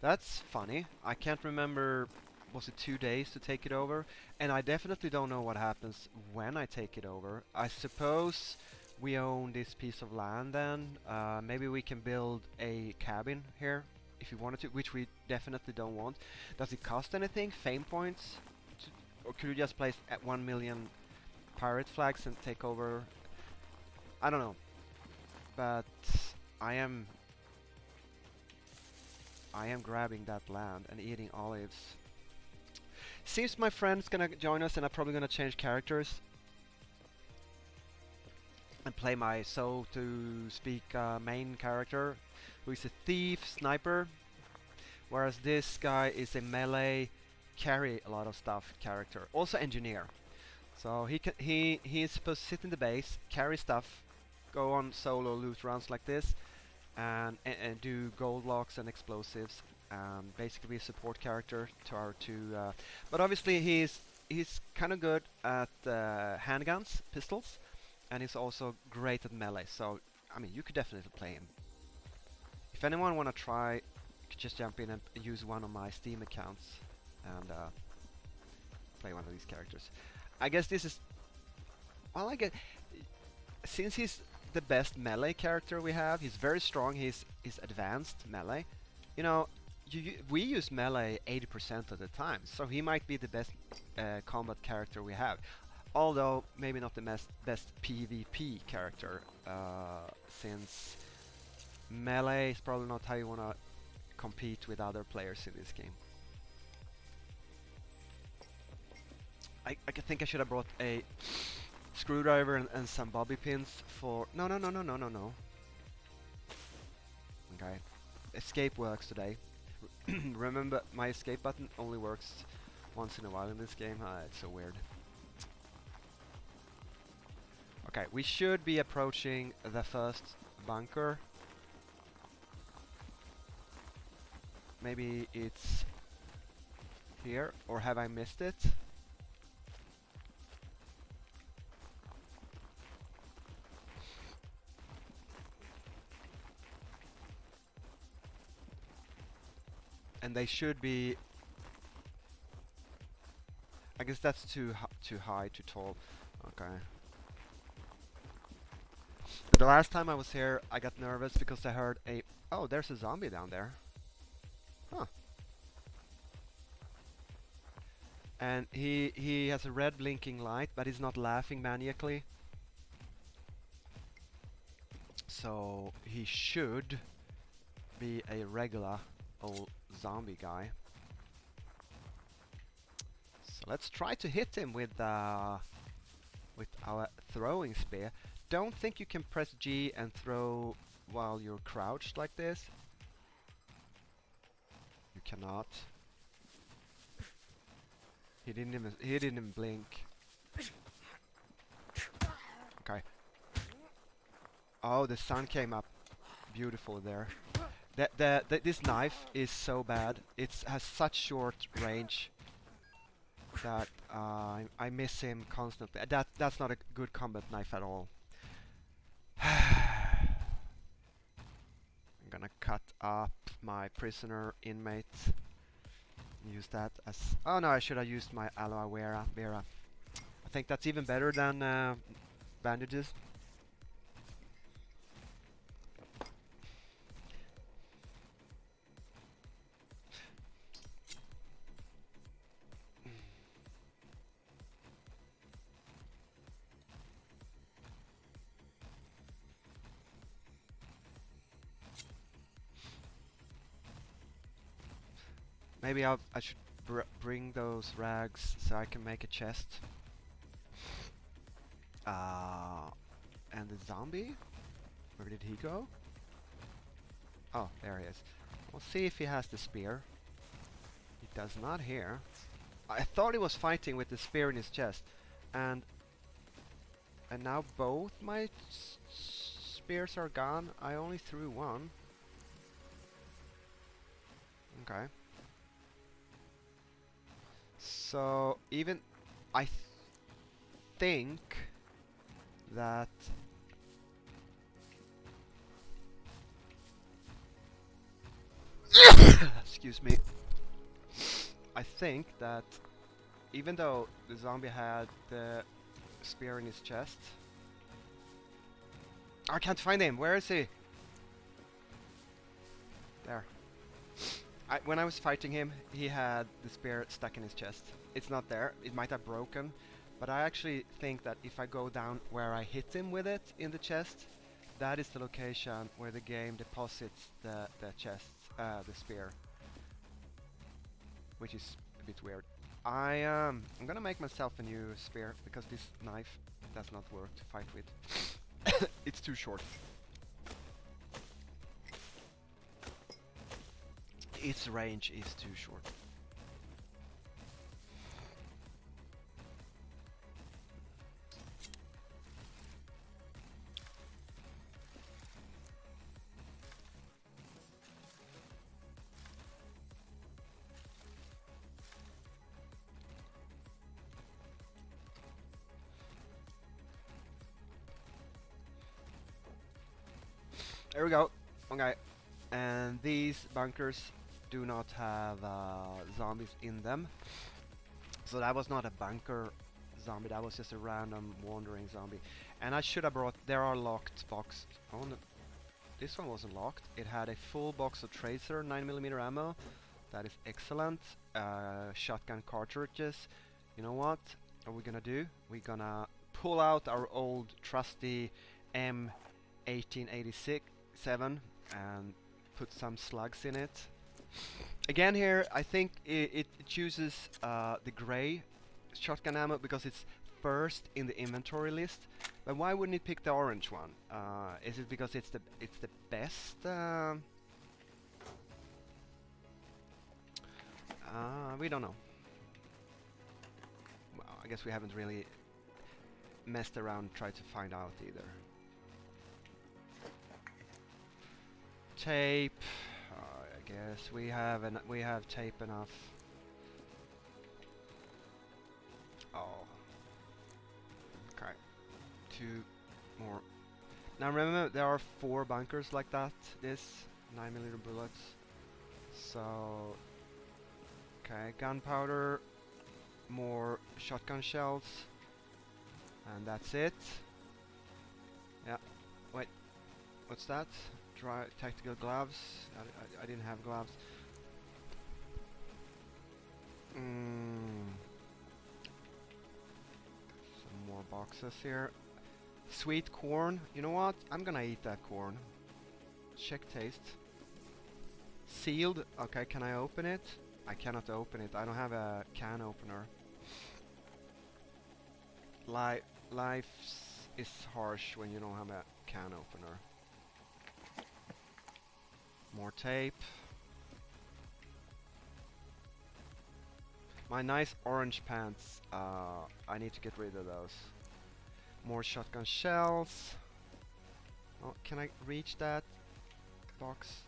A: That's funny. I can't remember, was it 2 days to take it over? And I definitely don't know what happens when I take it over. I suppose we own this piece of land then. Maybe we can build a cabin here if you wanted to, which we definitely don't want. Does it cost anything? Fame points? Or could you just place at 1 million pirate flags and take over? I don't know. But I am I am grabbing that land and eating olives. Seems my friend's gonna join us and I'm probably gonna change characters and play my, so to speak, main character, who is a thief, sniper, whereas this guy is a melee, carry a lot of stuff character, also engineer. So he is supposed to sit in the base, carry stuff, go on solo loot runs like this and do gold locks and explosives. Basically a support character to our two. But obviously he's kind of good at handguns, pistols, and he's also great at melee. So I mean, you could definitely play him. If anyone wanna try, you could just jump in and use one of my Steam accounts and play one of these characters. I guess this is, well, I guess since he's the best melee character we have, he's very strong. He's advanced melee. You know, we use melee 80% of the time, so he might be the best combat character we have. Although maybe not the best PvP character, since melee is probably not how you wanna compete with other players in this game. I think I should have brought a screwdriver and some bobby pins for... No. Okay. Escape works today. Remember, my escape button only works once in a while in this game. It's so weird. Okay, we should be approaching the first bunker. Maybe it's here, or have I missed it? And they should be... I guess that's too high, too tall. Okay. The last time I was here, I got nervous because I heard a... Oh, there's a zombie down there. Huh. And he has a red blinking light, but he's not laughing maniacally. So he should be a regular old zombie guy. So let's try to hit him with our throwing spear. Don't think you can press G and throw while you're crouched like this. You cannot. He didn't even blink. Okay. Oh, the sun came up beautiful there. This knife is so bad. It has such short range that I miss him constantly. That's not a good combat knife at all. I'm gonna cut up my prisoner inmate. Use that as... Oh no, I should have used my aloe vera. I think that's even better than bandages. Maybe I should bring those rags so I can make a chest. And the zombie? Where did he go? Oh, there he is. We'll see if he has the spear. He does not here. I thought he was fighting with the spear in his chest. And now both my spears are gone. I only threw one. Okay. So even I think that excuse me. I think that even though the zombie had the spear in his chest, I can't find him. Where is he? There. When I was fighting him, he had the spear stuck in his chest. It's not there. It might have broken. But I actually think that if I go down where I hit him with it in the chest, that is the location where the game deposits the chest, the spear. Which is a bit weird. I'm gonna make myself a new spear because this knife does not work to fight with. It's too short. Its range is too short. There we go. Okay. And these bunkers do not have zombies in them. So that was not a bunker zombie, that was just a random wandering zombie. And I should have brought, there are locked boxes. Oh, no, this one wasn't locked. It had a full box of tracer 9mm ammo. That is excellent. Shotgun cartridges. You know what are we gonna do? We're gonna pull out our old trusty M1887 and put some slugs in it. Again here, I think it chooses the grey shotgun ammo because it's first in the inventory list. But why wouldn't it pick the orange one? Is it because it's the best? We don't know. Well, I guess we haven't really messed around and tried to find out either. Tape. I guess we have tape enough. Oh. Okay. 2 more. Now remember, there are 4 bunkers like that. This 9mm bullets. So. Okay, gunpowder. More shotgun shells. And that's it. Yeah. Wait. What's that? Dry tactical gloves. I didn't have gloves. Some more boxes here. Sweet corn. You know what? I'm gonna eat that corn. Check taste. Sealed. Okay, can I open it? I cannot open it. I don't have a can opener. Life is harsh when you don't have a can opener. More tape. My nice orange pants. I need to get rid of those. More shotgun shells. Oh, can I reach that box?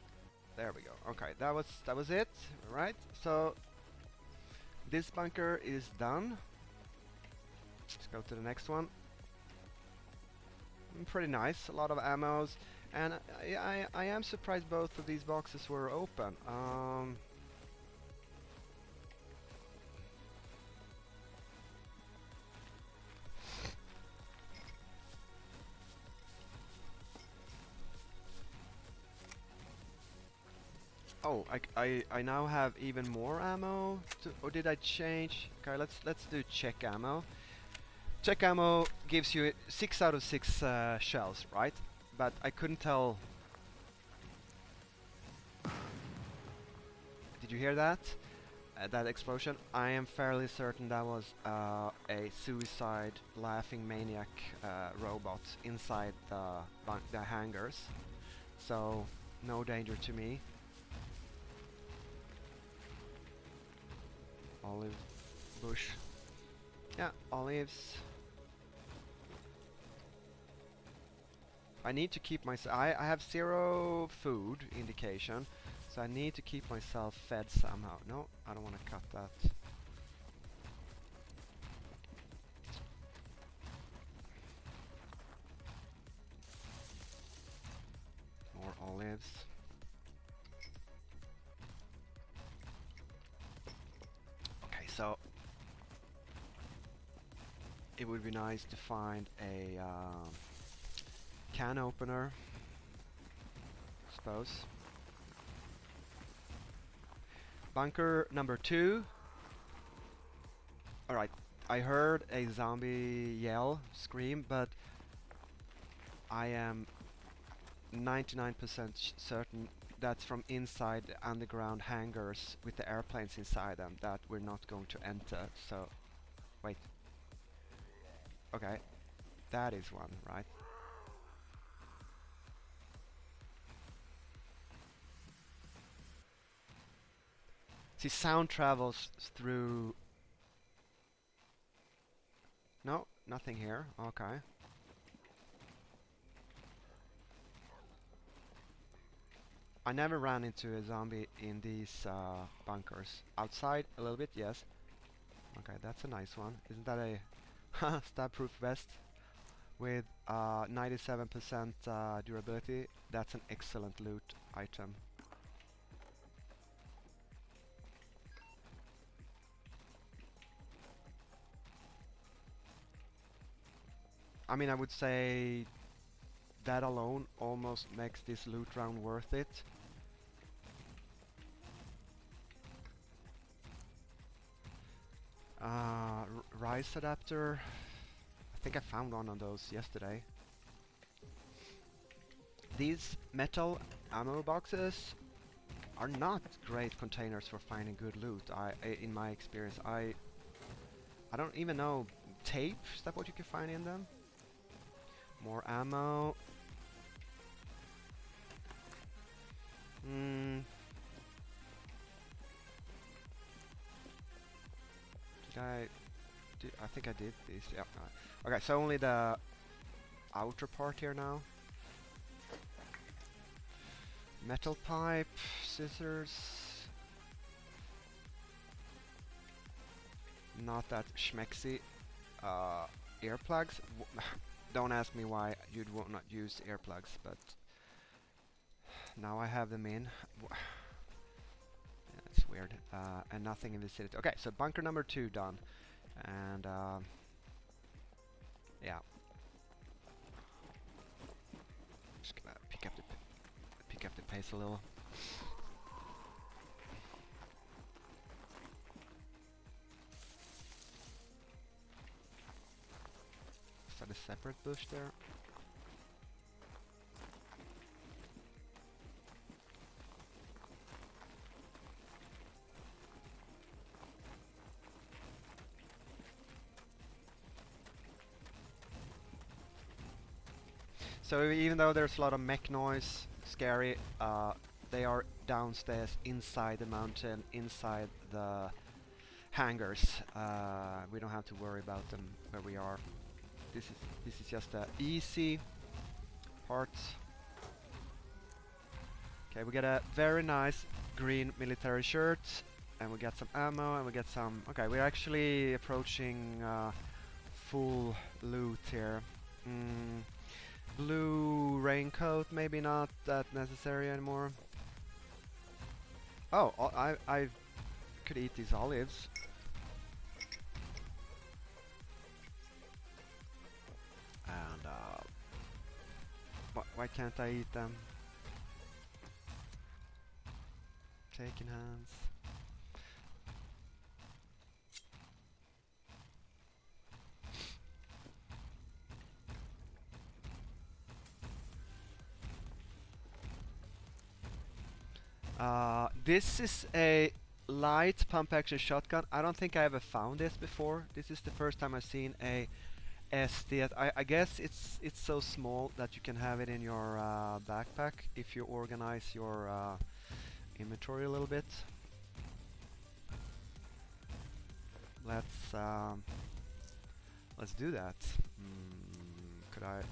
A: There we go. Okay, that was it, right? So this bunker is done. Let's go to the next one. Pretty nice, a lot of ammos, and I am surprised both of these boxes were open. Oh, I now have even more ammo. Or did I change? Okay, let's do check ammo. Check ammo gives you 6 out of 6 shells, right? But I couldn't tell. Did you hear that? That explosion? I am fairly certain that was a suicide laughing maniac robot inside the hangars. So no danger to me. Olive bush. Yeah, olives. I need to keep myself. I have 0 food indication, so I need to keep myself fed somehow. No, I don't want to cut that. More olives. Okay, so it would be nice to find a can opener, I suppose. Bunker number 2. Alright, I heard a zombie yell, scream, but I am 99% certain that's from inside the underground hangars with the airplanes inside them that we're not going to enter. So, wait. Okay, that is one, right? See, sound travels through... No, nothing here. Okay. I never ran into a zombie in these bunkers. Outside, a little bit, yes. Okay, that's a nice one. Isn't that a stab-proof vest? with 97% durability. That's an excellent loot item. I mean, I would say that alone almost makes this loot round worth it. Rise adapter. I think I found one of those yesterday. These metal ammo boxes are not great containers for finding good loot. In my experience, I don't even know. Tape, is that what you can find in them? More ammo. I think I did this. Yeah. Okay, so only the outer part here now. Metal pipe, scissors. Not that schmexy. Earplugs. Don't ask me why you'd not use earplugs, but now I have them in. Yeah, it's weird. And nothing in the vicinity. Okay, so bunker number 2 done. And yeah. Just gonna pick up the pace a little. Is that a separate bush there? So even though there's a lot of mech noise, scary, they are downstairs inside the mountain, inside the hangars. We don't have to worry about them where we are. This is just a easy part. Okay, we get a very nice green military shirt, and we get some ammo, and we get some. Okay, we're actually approaching full loot here. Blue raincoat, maybe not that necessary anymore. Oh, I could eat these olives. And why can't I eat them? Taking hands. This is a light pump action shotgun. I don't think I ever found this before. This is the first time I've seen a SD. I guess it's so small that you can have it in your backpack if you organize your inventory a little bit. Let's do that. Could I?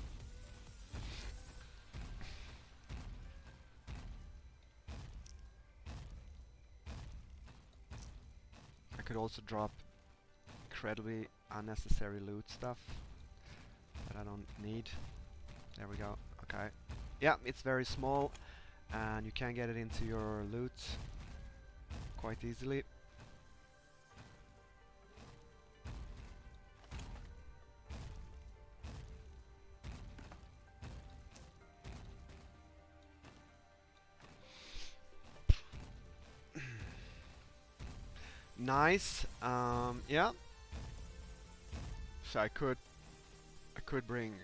A: I could also drop incredibly unnecessary loot stuff that I don't need. There we go. Okay. Yeah, it's very small, and you can get it into your loot quite easily. Nice. Yeah. So I could bring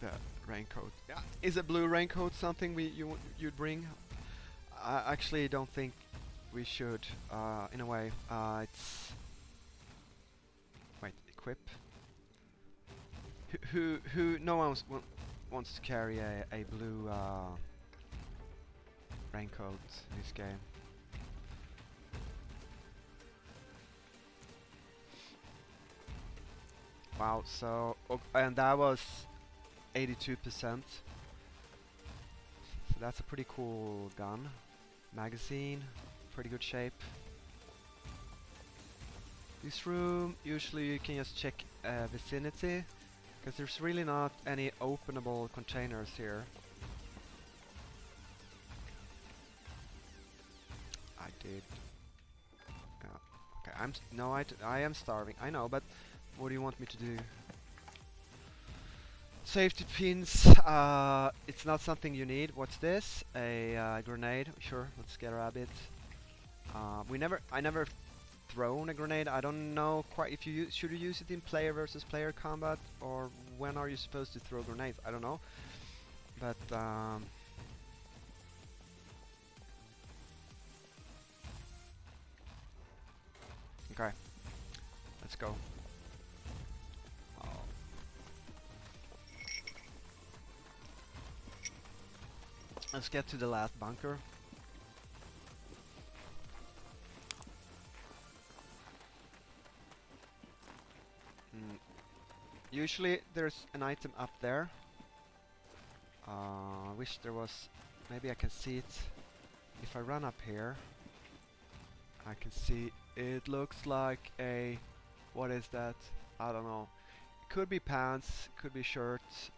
A: the raincoat. Yeah. Is a blue raincoat something you'd bring? I actually don't think we should. In a way, it's. Wait, equip. Who? No one wants to carry a blue raincoat in this game. Wow, so and that was 82%. So that's a pretty cool gun. Magazine, pretty good shape. This room, usually you can just check vicinity. Because there's really not any openable containers here. I did. Okay, no, I am starving. I know, but what do you want me to do? Safety pins. It's not something you need. What's this? A grenade. Sure, let's grab it. I never thrown a grenade. I don't know quite if you should you use it in player versus player combat, or when are you supposed to throw grenades? I don't know. But okay, let's go. Oh. Let's get to the last bunker. Usually there's an item up there. I wish there was. Maybe I can see it. If I run up here, I can see it looks like a. What is that? I don't know. Could be pants, could be shirts.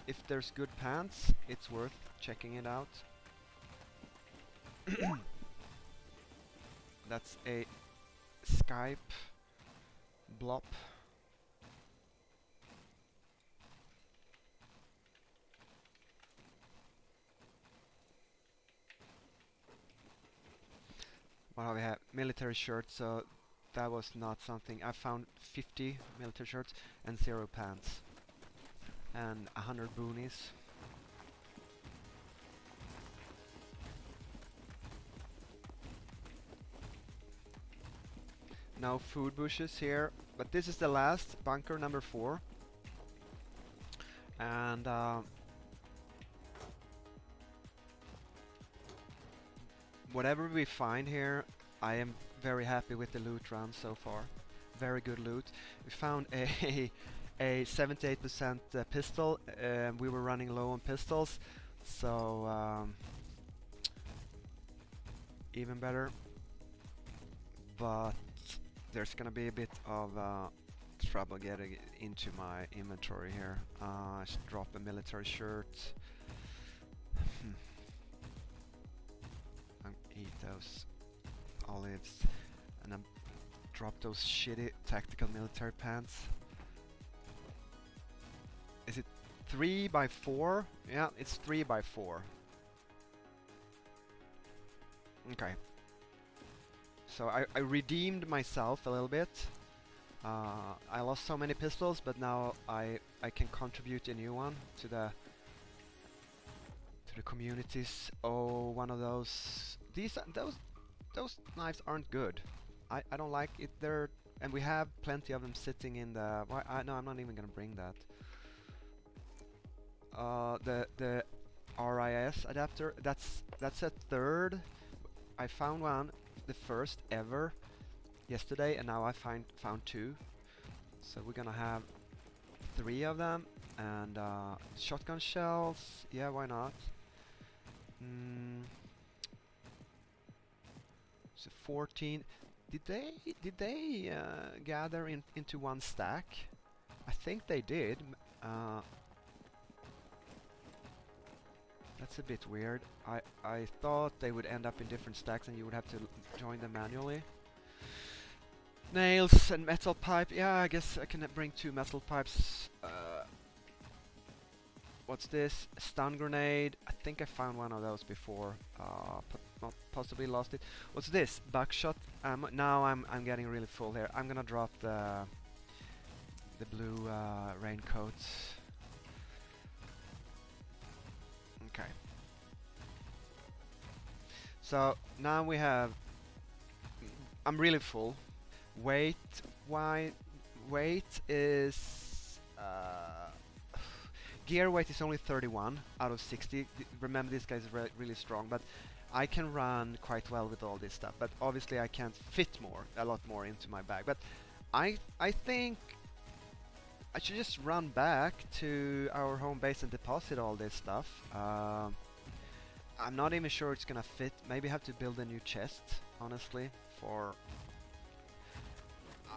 A: If there's good pants, it's worth checking it out. That's a Skype blop. What do we have? Military shirts, so that was not something. I found 50 military shirts and 0 pants. And 100 boonies. No food bushes here, but this is the last bunker, number 4. And whatever we find here, I am very happy with the loot run so far. Very good loot. We found a 78% pistol. We were running low on pistols, so even better. But there's gonna be a bit of trouble getting into my inventory here. I should drop a military shirt. Eat those olives, and then drop those shitty tactical military pants. Is it 3x4? Yeah, it's 3x4. Okay. So I redeemed myself a little bit. I lost so many pistols, but now I can contribute a new one to the communities. Oh, one of those. Those knives aren't good. I don't like it. And we have plenty of them sitting in the. No, I'm not even gonna bring that. The RIS adapter. That's a third. I found one, the first ever, yesterday, and now I found 2. So we're gonna have 3 of them, and shotgun shells. Yeah, why not? So 14. Did they gather into one stack? I think they did. That's a bit weird. I thought they would end up in different stacks and you would have to join them manually. Nails and metal pipe. Yeah, I guess I can bring 2 metal pipes. What's this? A stun grenade. I think I found one of those before. Possibly lost it. What's this? Buckshot ammo. Now I'm getting really full here. I'm gonna drop the blue raincoats. Okay. So now we have. I'm really full. Weight is gear weight is only 31 out of 60. Remember, this guy's really strong, but I can run quite well with all this stuff. But obviously, I can't fit a lot more into my bag. But I think I should just run back to our home base and deposit all this stuff. I'm not even sure it's gonna fit. Maybe I have to build a new chest, honestly, for.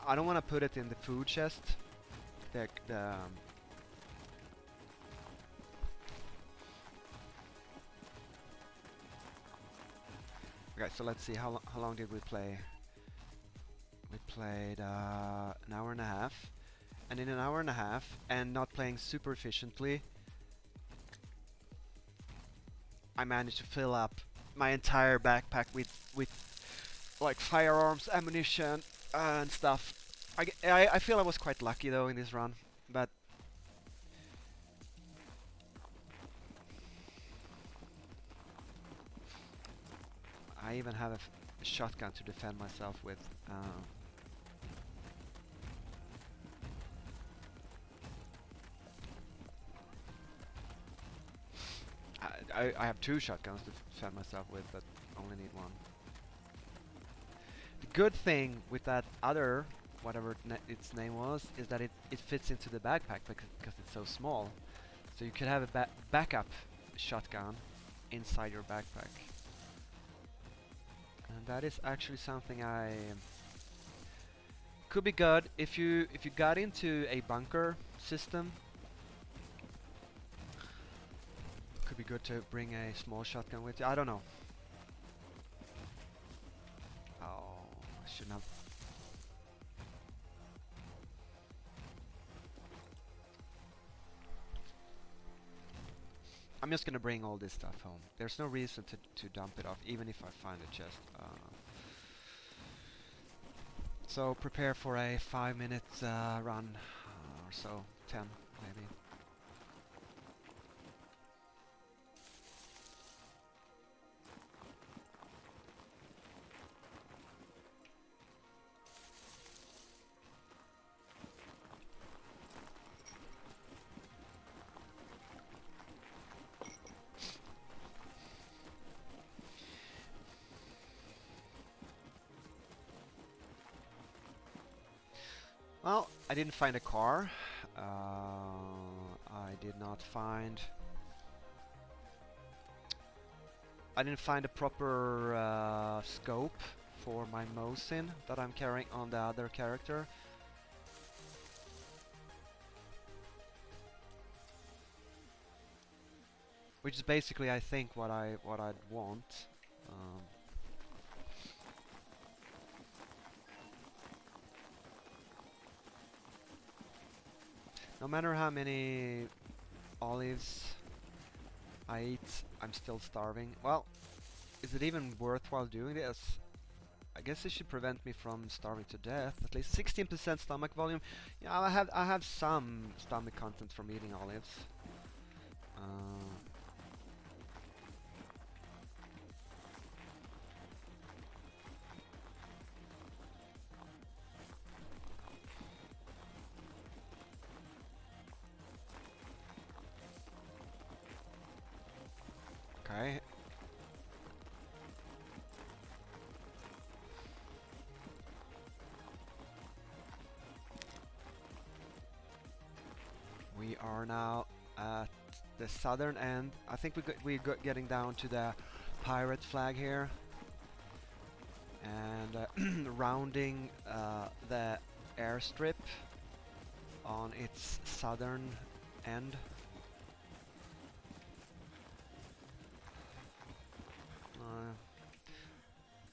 A: I don't want to put it in the food chest. Okay, so let's see, how long did we play? We played an hour and a half, and in an hour and a half, and not playing super efficiently, I managed to fill up my entire backpack with like firearms, ammunition, and stuff. I feel I was quite lucky though in this run, but I even have a shotgun to defend myself with. I have two shotguns to defend myself with, but only need one. The good thing with that other, whatever its name was, is that it fits into the backpack because it's so small. So you could have a backup shotgun inside your backpack. And that is actually something I could be good if you got into a bunker system. Could be good to bring a small shotgun with you. I don't know. Oh, I shouldn't have. I'm just gonna bring all this stuff home. There's no reason to dump it off, even if I find a chest. So prepare for a 5-minute run or so, 10 maybe. Well, I didn't find a car. I did not find. I didn't find a proper scope for my Mosin that I'm carrying on the other character. Which is basically, I think, what I'd want. No matter how many olives I eat, I'm still starving. Well, is it even worthwhile doing this? I guess it should prevent me from starving to death. At least 16% stomach volume. Yeah, I have some stomach content from eating olives. Okay. We are now at the southern end. I think we got getting down to the pirate flag here, and rounding the airstrip on its southern end.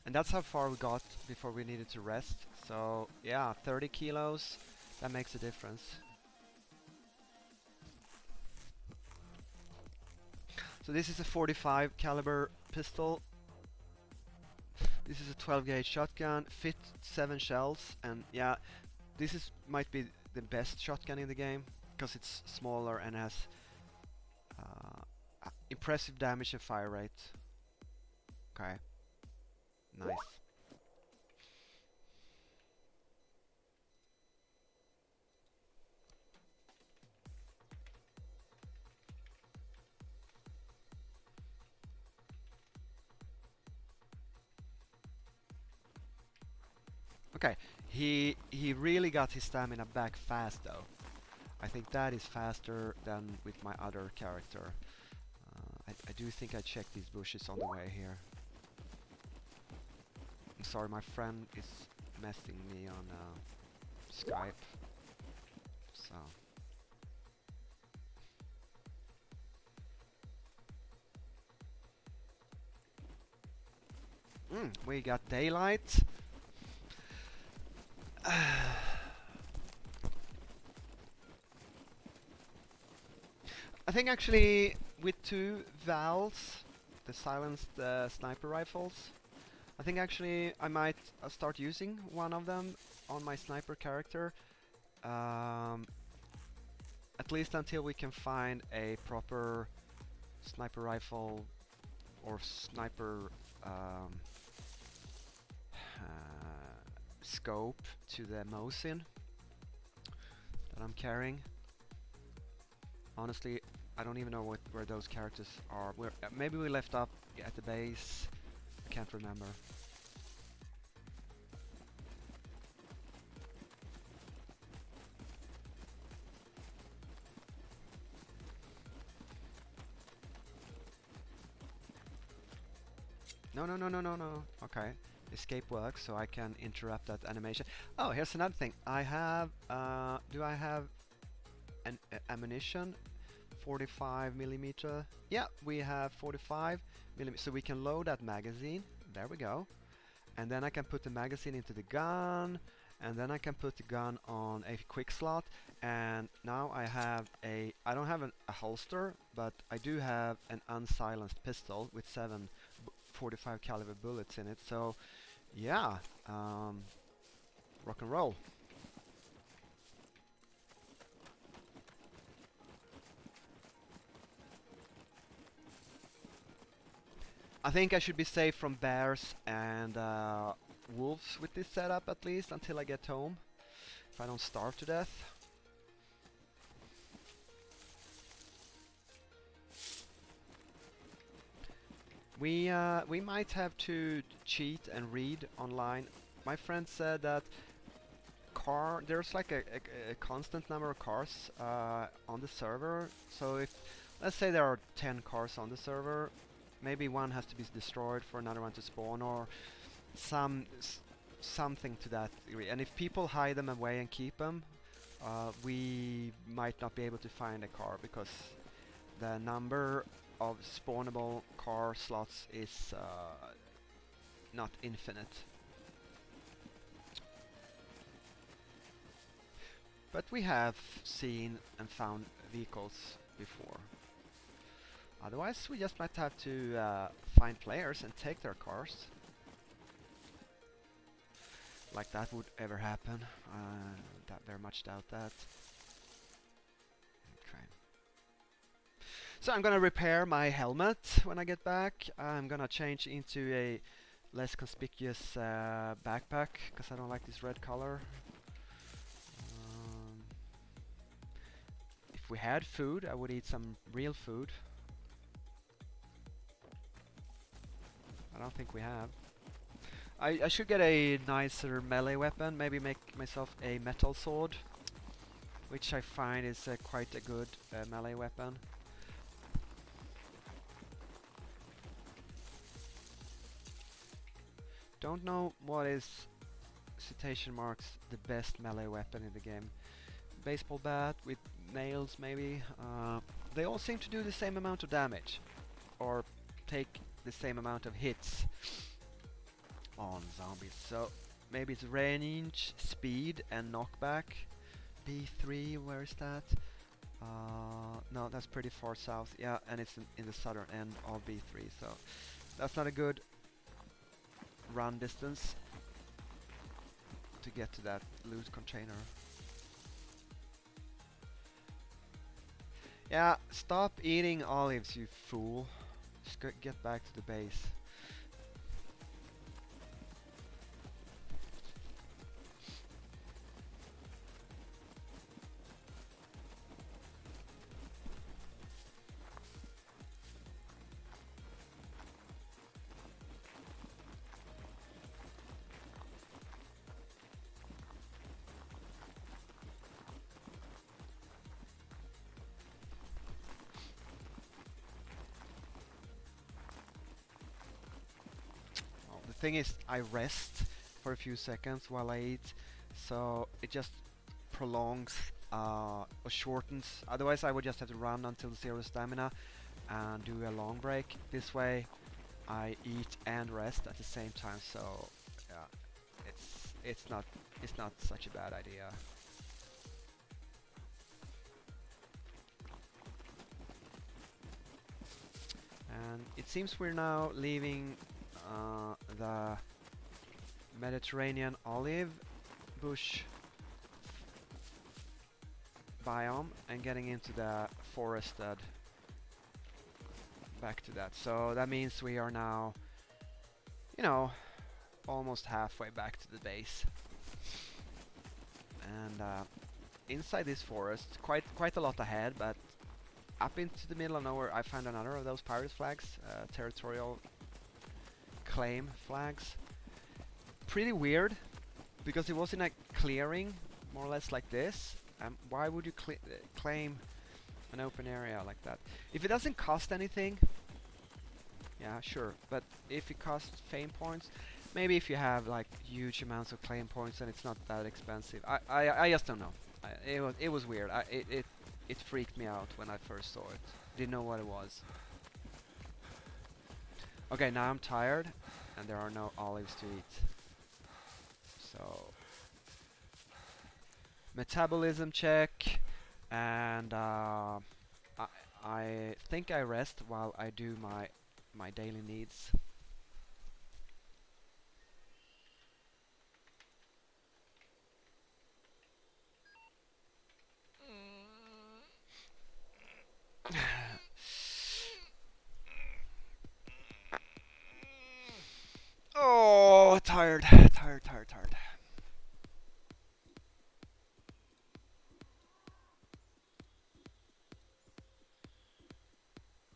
A: And that's how far we got before we needed to rest. So yeah, 30 kilos, that makes a difference. So this is a 45 caliber pistol. This is a 12 gauge shotgun, fit 7 shells, and yeah, this might be the best shotgun in the game because it's smaller and has impressive damage and fire rate. Okay, nice. Okay, he really got his stamina back fast though. I think that is faster than with my other character. I do think I checked these bushes on the way here. I'm sorry, my friend is messing me on Skype. So. We got daylight. I think actually with two Vals, the silenced sniper rifles, I think actually I might start using one of them on my sniper character. Um, at least until we can find a proper sniper rifle or sniper scope to the Mosin that I'm carrying. Honestly, I don't even know where those characters are. Maybe we left up at the base. I can't remember. No, no, no, no, no, no. Okay. Escape works, so I can interrupt that animation. Oh, here's another thing. I have, do I have an ammunition? 45 millimeter. Yeah, we have 45 millimeter, so we can load that magazine. There we go. And then I can put the magazine into the gun, and then I can put the gun on a quick slot. And now I don't have a holster, but I do have an unsilenced pistol with 7 45 caliber bullets in it. So yeah, rock and roll. I think I should be safe from bears and wolves with this setup, at least until I get home, if I don't starve to death. We might have to cheat and read online. My friend said that there's like a constant number of cars on the server. So if, let's say there are 10 cars on the server, maybe one has to be destroyed for another one to spawn, or something to that degree. And if people hide them away and keep them, we might not be able to find a car because the number of spawnable car slots is not infinite. But we have seen and found vehicles before. Otherwise, we just might have to find players and take their cars. Like that would ever happen. Very much doubt that. Okay. So I'm gonna repair my helmet when I get back. I'm gonna change into a less conspicuous backpack because I don't like this red color. If we had food, I would eat some real food. I don't think we have. I should get a nicer melee weapon, maybe make myself a metal sword, which I find is quite a good melee weapon. Don't know what is, citation marks, the best melee weapon in the game. Baseball bat with nails maybe. They all seem to do the same amount of damage, or take the same amount of hits on zombies. So maybe it's range, speed, and knockback. B3, where is that? No, that's pretty far south. Yeah, and it's in the southern end of B3, so that's not a good run distance to get to that loot container. Yeah, stop eating olives, you fool. Just get back to the base. Thing is, I rest for a few seconds while I eat, so it just prolongs or shortens. Otherwise I would just have to run until 0 stamina and do a long break. This way I eat and rest at the same time, so yeah, it's not such a bad idea. And it seems we're now leaving the Mediterranean olive bush biome and getting into the forested back to that. So that means we are now, you know, almost halfway back to the base. And inside this forest, quite a lot ahead, but up into the middle of nowhere I found another of those pirate flags, territorial claim flags. Pretty weird, because it was in a clearing, more or less like this. Why would you claim an open area like that? If it doesn't cost anything, yeah, sure. But if it costs fame points, maybe if you have like huge amounts of claim points and it's not that expensive. I just don't know. It was weird. It freaked me out when I first saw it. Didn't know what it was. Okay, now I'm tired, and there are no olives to eat. So metabolism check, and I think I rest while I do my daily needs. Oh, tired.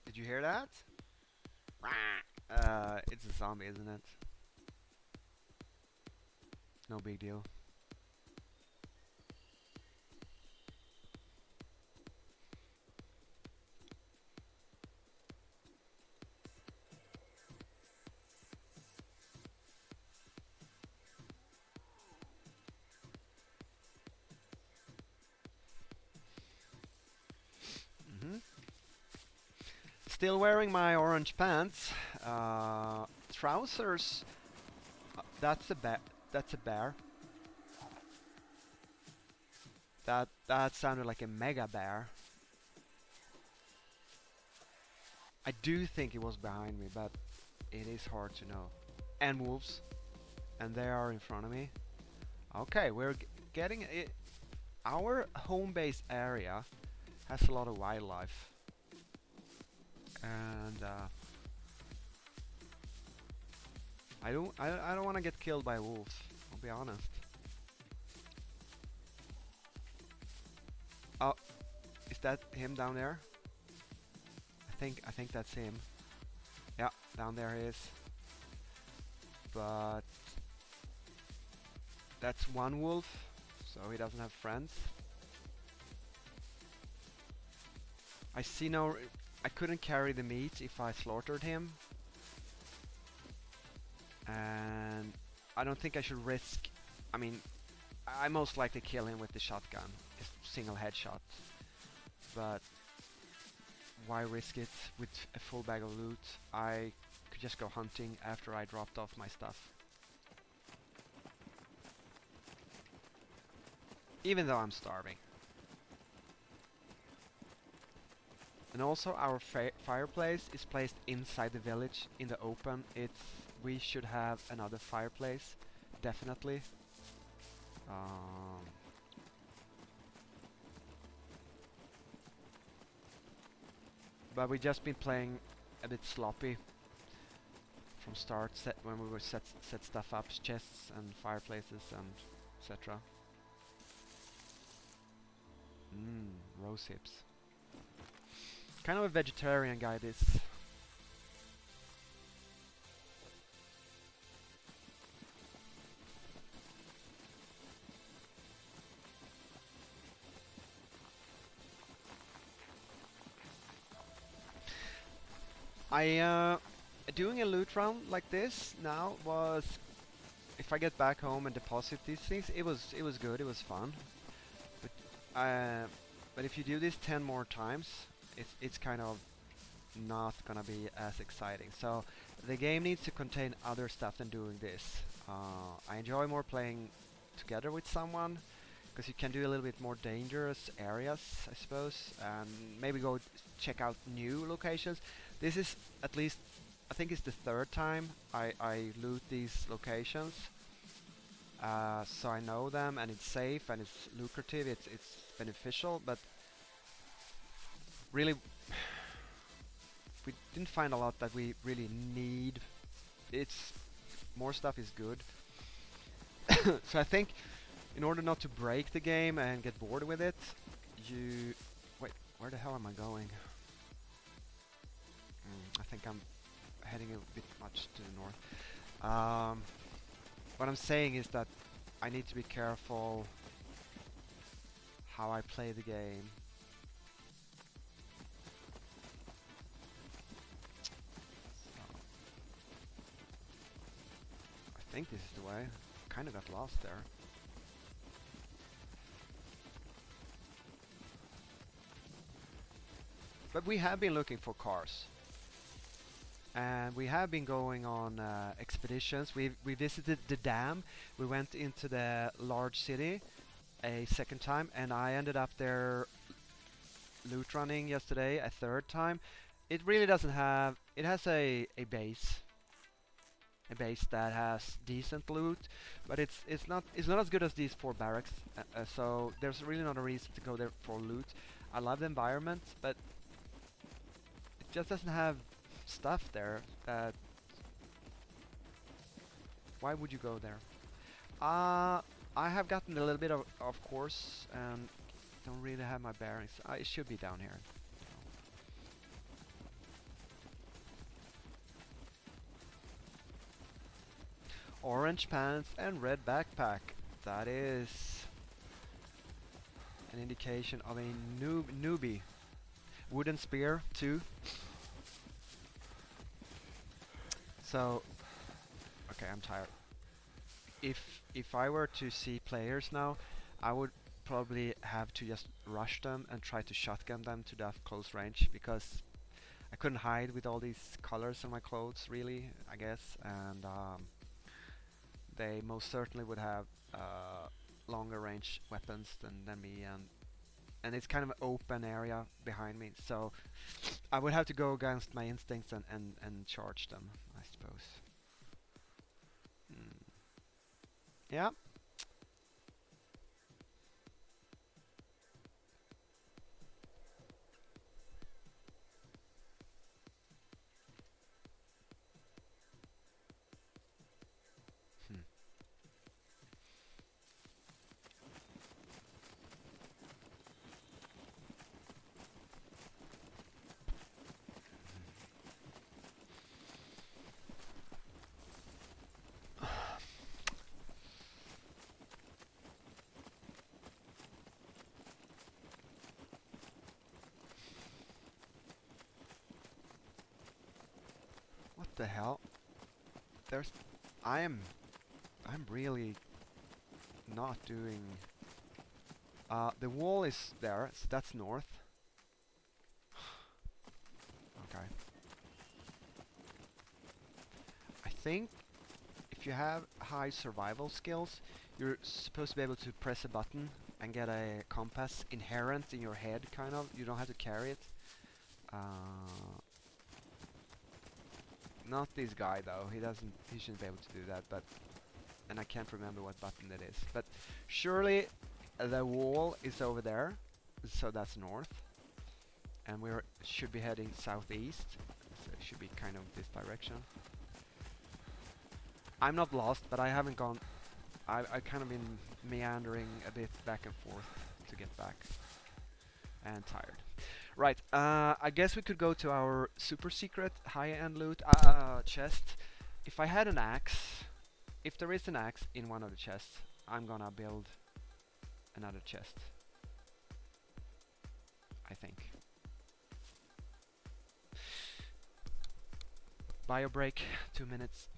A: Did you hear that? It's a zombie, isn't it? No big deal. Mhm. Still wearing my orange pants. Trousers. That's a bear. That's a bear. That sounded like a mega bear. I do think it was behind me, but it is hard to know. And wolves, and they are in front of me. Okay, we're getting it. Our home base area has a lot of wildlife, and I don't want to get killed by wolves. I'll be honest. Oh, is that him down there? I think that's him. Yeah, down there he is. But that's one wolf, so he doesn't have friends. I see no. I couldn't carry the meat if I slaughtered him, and I don't think I should risk. I mean, I most likely kill him with the shotgun, just single headshot. But why risk it with a full bag of loot? I could just go hunting after I dropped off my stuff. Even though I'm starving. And also our fireplace is placed inside the village in the open. We should have another fireplace, definitely. But we just been playing a bit sloppy from start, when we were set stuff up, chests and fireplaces and etc. Rose hips. Kind of a vegetarian guy, this. Doing a loot round like this now was, if I get back home and deposit these things, it was good, it was fun. But if you do this 10 more times, it's kind of not gonna be as exciting. So the game needs to contain other stuff than doing this. I enjoy more playing together with someone because you can do a little bit more dangerous areas, I suppose, and maybe go check out new locations. This is at least, I think it's the third time I loot these locations, so I know them and it's safe and it's lucrative, it's beneficial, but really we didn't find a lot that we really need. It's more stuff is good. So I think in order not to break the game and get bored with it, you wait. Where the hell am I going? I think I'm heading a bit much to the north. What I'm saying is that I need to be careful how I play the game. I think this is the way. Kind of got lost there. But we have been looking for cars. And we have been going on expeditions. We visited the dam. We went into the large city a second time, and I ended up there loot running yesterday a third time. It really doesn't have. It has a base that has decent loot, but it's not as good as these 4 barracks. So there's really not a reason to go there for loot. I love the environment, but it just doesn't have stuff there. Why would you go there? I have gotten a little bit of course, and don't really have my bearings. It should be down here. Orange pants and red backpack. That is an indication of a newbie. Wooden spear too. So, okay, I'm tired. If I were to see players now, I would probably have to just rush them and try to shotgun them to death close range, because I couldn't hide with all these colors on my clothes, really, I guess, and they most certainly would have longer range weapons than me, and it's kind of an open area behind me, so I would have to go against my instincts and charge them, I suppose. Yeah. Hmm. What the hell? There's I'm I'm really not doing the wall is there, so that's north. Okay. I think if you have high survival skills, you're supposed to be able to press a button and get a compass inherent in your head, kind of. You don't have to carry it. Not this guy though. He doesn't. He shouldn't be able to do that. But and I can't remember what button it is. But surely the wall is over there, so that's north, and we should be heading southeast. So it should be kind of this direction. I'm not lost, but I haven't gone. I kind of been meandering a bit back and forth to get back, and tired. Right, I guess we could go to our super secret high-end loot chest. If I had an axe, if there is an axe in one of the chests, I'm gonna build another chest, I think. Bio break, 2 minutes.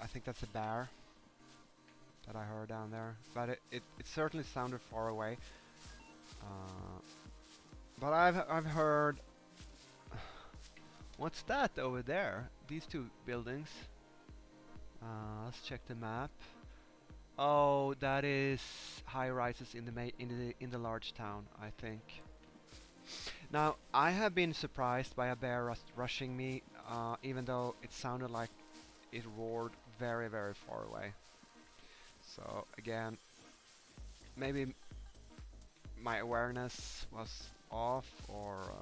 A: I think that's a bear that I heard down there, but it certainly sounded far away. Uh, but I've heard. What's that over there? These two buildings. Let's check the map. Oh, that is high rises in the large town, I think. Now, I have been surprised by a bear rushing me, even though it sounded like it roared very, very far away. So again, maybe my awareness was off, or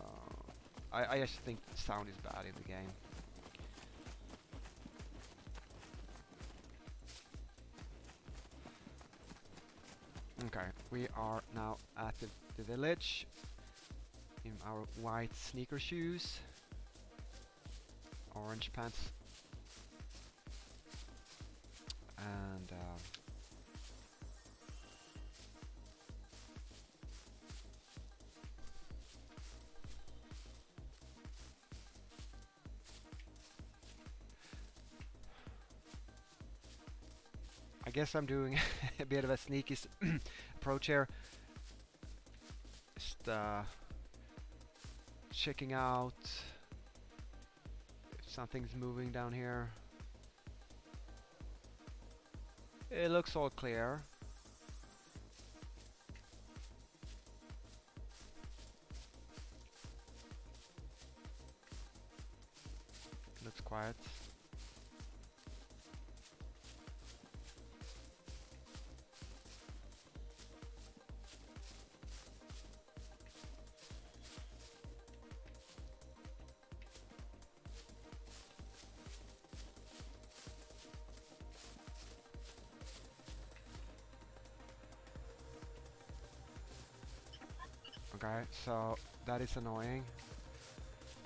A: I just think the sound is bad in the game. Okay, we are now at the village in our white sneaker shoes, orange pants, and I guess I'm doing a bit of a sneaky approach here. Just checking out if something's moving down here. It looks all clear. Looks quiet. Okay, so that is annoying.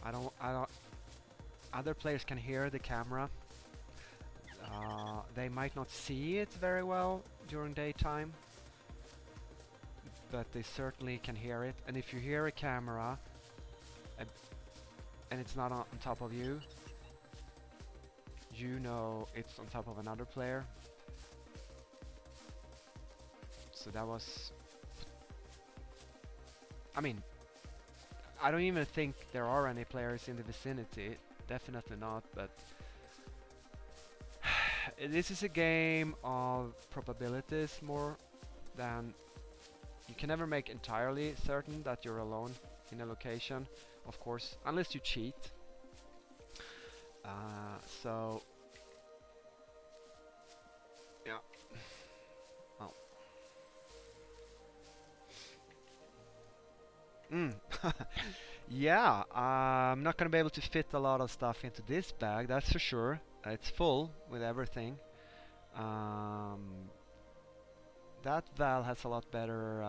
A: I don't. Other players can hear the camera. They might not see it very well during daytime, but they certainly can hear it. And if you hear a camera and it's not on top of you, you know it's on top of another player. So that was... I mean, I don't even think there are any players in the vicinity. Definitely not, but... this is a game of probabilities more than... You can never make entirely certain that you're alone in a location, of course, unless you cheat. So... yeah. Well. Yeah, I'm not gonna be able to fit a lot of stuff into this bag, that's for sure. It's full with everything. That Val has a lot better.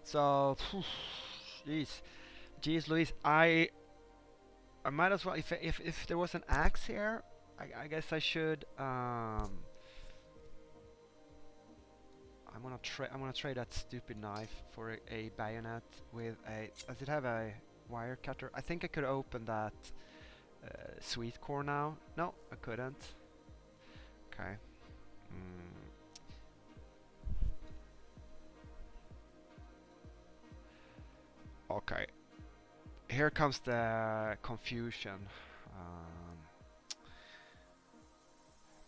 A: So, jeez, Louise, I might as well. If there was an axe here, I guess I should. I'm gonna trade that stupid knife for a bayonet with a. Does it have a wire cutter? I think I could open that sweet core now. No, I couldn't. Okay. Okay. Here comes the confusion.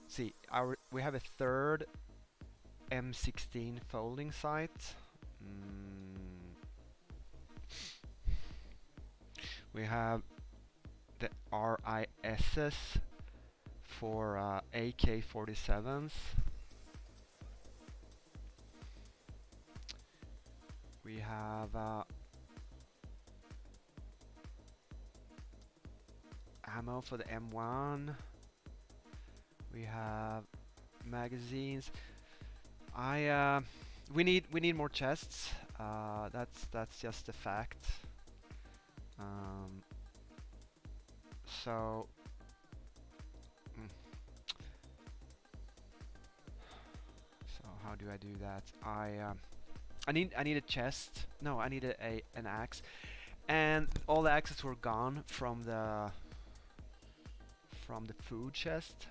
A: See, we have a third M16 folding sight. We have the RISs for AK-47s. We have ammo for the M1. We have magazines. We need more chests. That's just a fact. So how do I do that? I need a chest. No, I need an axe. And all the axes were gone from the from the food chest.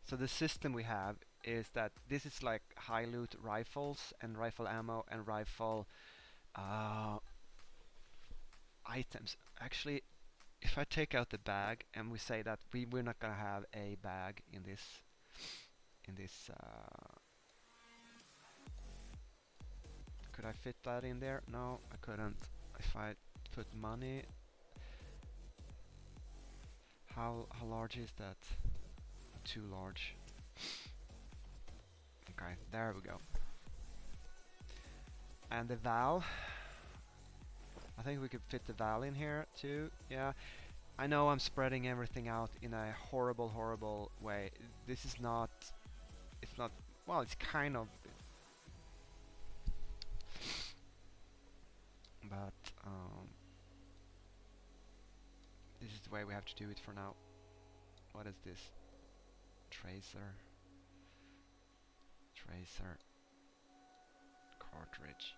A: So the system we have is that this is like high loot rifles and rifle ammo and rifle uh, items. Actually, if I take out the bag and we say that we're not gonna have a bag in this could I fit that in there? No, I couldn't. If I put money, how large is that? Too large. Okay, there we go. And the valve, I think we could fit the valve in here too. Yeah, I know I'm spreading everything out in a horrible way. This is not, it's not, well, it's kind of, but this is the way we have to do it for now. What is this? Tracer. Tracer. Cartridge.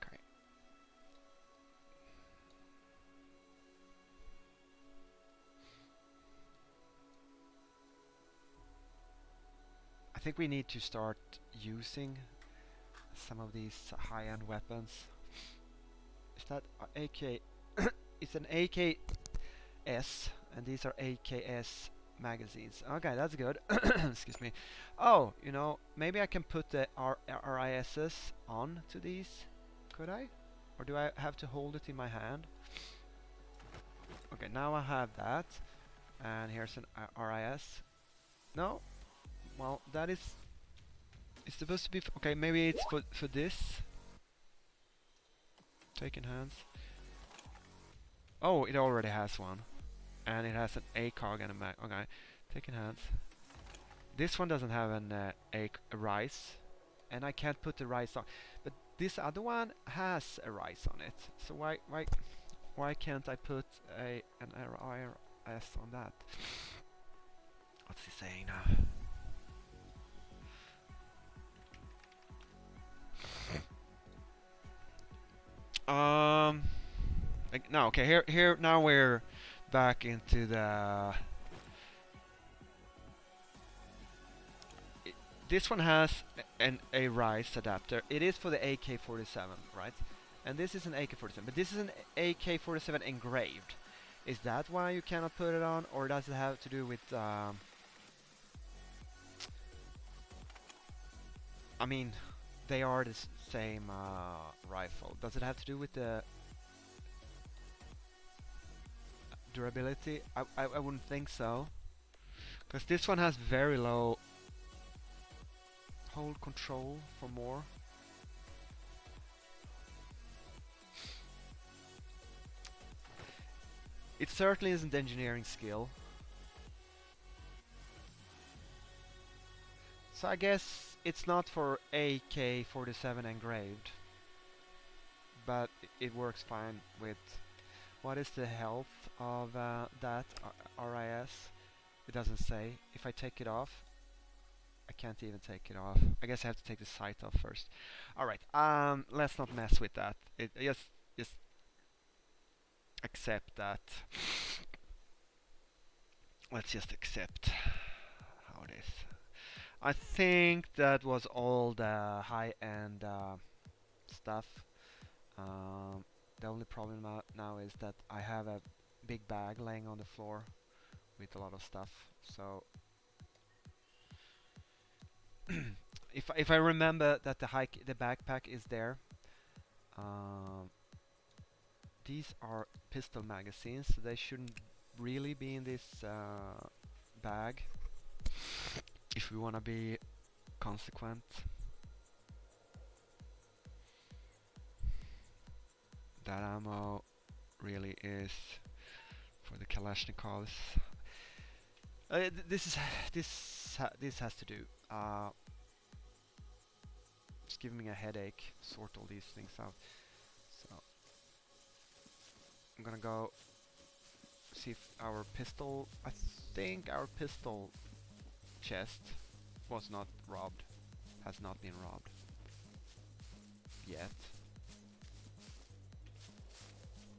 A: Okay. I think we need to start using some of these high-end weapons. Is that AK? It's an AKS, and these are AKS magazines. Okay, that's good. Excuse me. Oh, you know, maybe I can put the RISs on to these. Could I? Or do I have to hold it in my hand? Okay, now I have that. And here's an RIS. No? Well, that is... It's supposed to be... Okay, maybe it's for this. Taking hands. Oh, it already has one. And it has an ACOG and a mag. Okay, taking hands. This one doesn't have an a rise. And I can't put the rise on. But this other one has a rise on it. So why can't I put an RIS on that? What's he saying now? Like, no, okay, here now we're back into the this one has a rise adapter. It is for the AK-47, right? And this is an AK-47, but this is an AK-47 engraved. Is that why you cannot put it on, or does it have to do with I mean, they are the same rifle. Does it have to do with the durability? I wouldn't think so, because this one has very low hold control for more. It certainly isn't engineering skill. So I guess it's not for AK-47 engraved, but it works fine with... What is the health of that RIS? It doesn't say. If I take it off, I can't even take it off. I guess I have to take the sight off first. Alright, let's not mess with that. Just accept that. Let's just accept how it is. I think that was all the high-end stuff. The only problem now is that I have a big bag laying on the floor with a lot of stuff. So if I remember that the backpack is there. These are pistol magazines, so they shouldn't really be in this bag if we want to be consequent. that ammo really is for the Kalashnikovs. This has to do. It's giving me a headache. Sort all these things out. So I'm gonna go see if our pistol. I think our pistol chest was not robbed. Has not been robbed yet.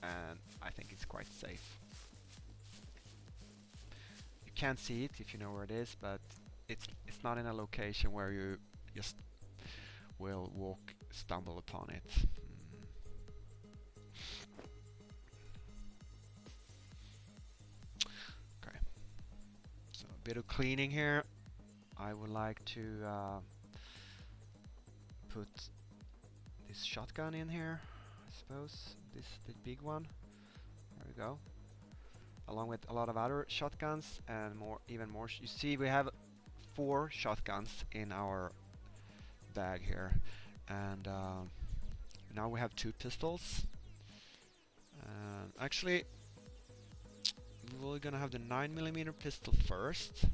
A: And I think it's quite safe. You can't see it if you know where it is, but it's not in a location where you just will stumble upon it. Okay, so a bit of cleaning here. I would like to put this shotgun in here, I suppose. The big one. There we go. Along with a lot of other shotguns and even more. You see, we have 4 shotguns in our bag here, and now we have 2 pistols. Actually, we're gonna have the 9mm pistol first,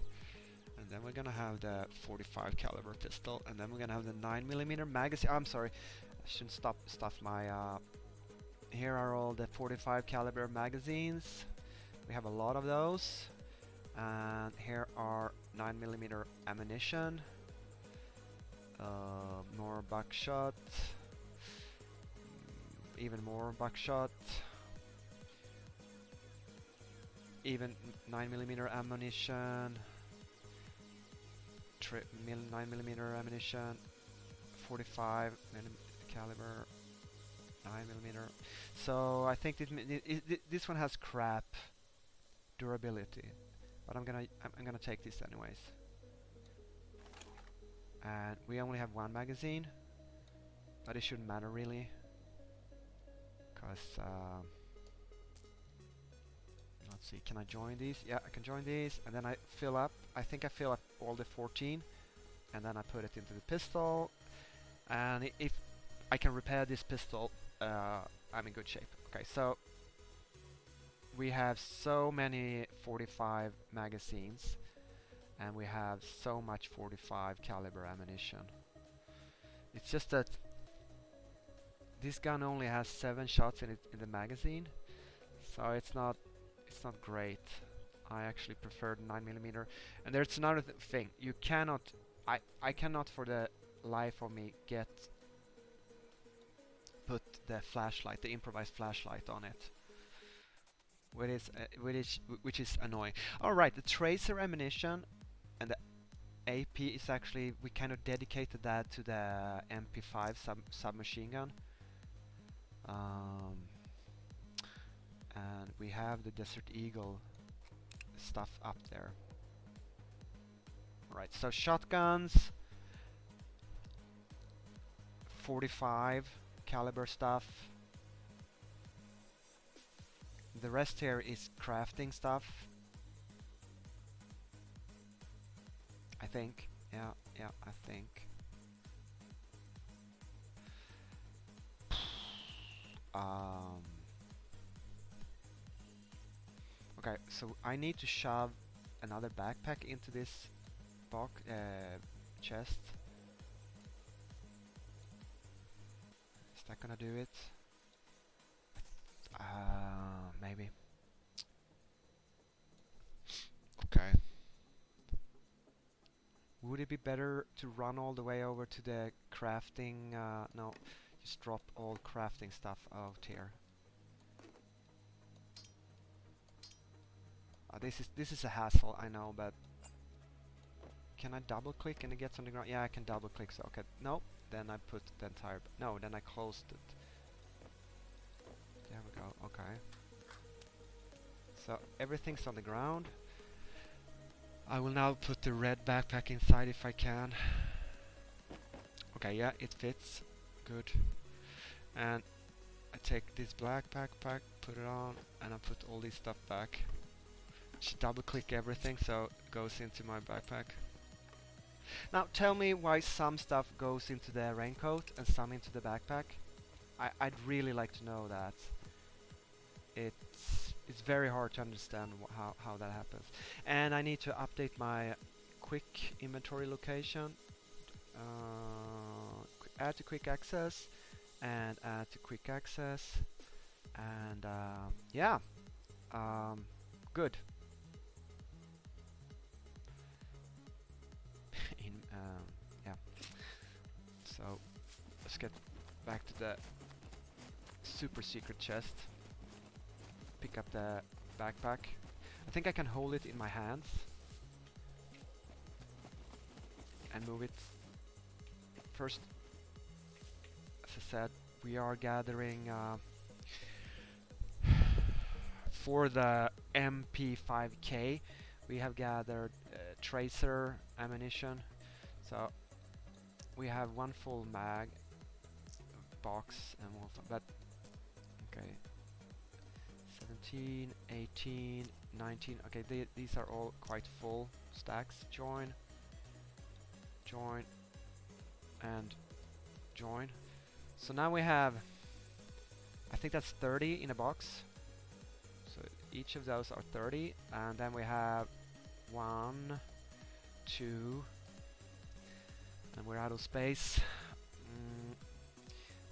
A: and then we're gonna have the 45 caliber pistol, and then we're gonna have the 9mm magazine. I'm sorry, I shouldn't stuff my. Here are all the 45 caliber magazines. We have a lot of those, and here are 9mm ammunition. More buckshot, even more buckshot, even 9mm ammunition, 9mm ammunition, 45 caliber, 9mm. So I think this one has crap durability, but I'm gonna take this anyways. And we only have 1 magazine, but it shouldn't matter really, because let's see, can I join these? Yeah, I can join these, and then I fill up. I think I fill up all the 14, and then I put it into the pistol. And if I can repair this pistol, I'm in good shape. Okay, so we have so many 45 magazines, and we have so much 45 caliber ammunition. It's just that this gun only has 7 shots in the magazine, so it's not great. I actually prefer the 9mm. And there's another thing. You cannot. I cannot for the life of me put the flashlight, the improvised flashlight on it, which is annoying. All right, the tracer ammunition and the AP is actually, we kind of dedicated that to the MP5 submachine gun. And we have the Desert Eagle stuff up there. Right, so shotguns, 45 caliber stuff. The rest here is crafting stuff, I think. Yeah, I think. Okay, so I need to shove another backpack into this chest. Is that gonna do it? Maybe. Okay. Would it be better to run all the way over to the crafting? No, just drop all crafting stuff out here. This is a hassle, I know, but can I double click and it gets on the ground? Yeah, I can double click. So okay, no, then I put the entire. No, then I closed it. There we go. Okay. So everything's on the ground. I will now put the red backpack inside if I can. Okay, yeah, it fits. Good. And I take this black backpack, put it on, and I put all this stuff back. Just double click everything so it goes into my backpack. Now tell me why some stuff goes into the raincoat and some into the backpack. I'd really like to know that. It's very hard to understand how that happens. And I need to update my quick inventory location. Add to quick access and add to quick access, and yeah, good. Yeah. So let's get back to the super secret chest. Pick up the backpack. I think I can hold it in my hands and move it. First, as I said, we are gathering for the MP5K. We have gathered tracer ammunition. So we have one full mag box and one but okay. 17, 18, 19. Okay, these are all quite full stacks. Join, join, and join. So now we have, I think that's 30 in a box. So each of those are 30, and then we have 1, 2, and we're out of space.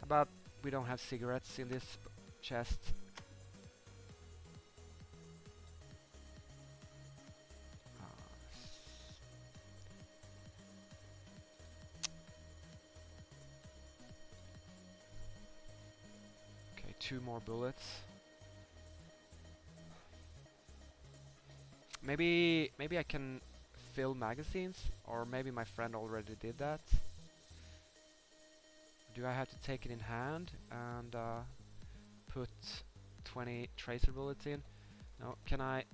A: About we don't have cigarettes in this chest. Okay, 2 more bullets. Maybe I can fill magazines, or maybe my friend already did that. Do I have to take it in hand and put 20 tracer bullets in? No, can I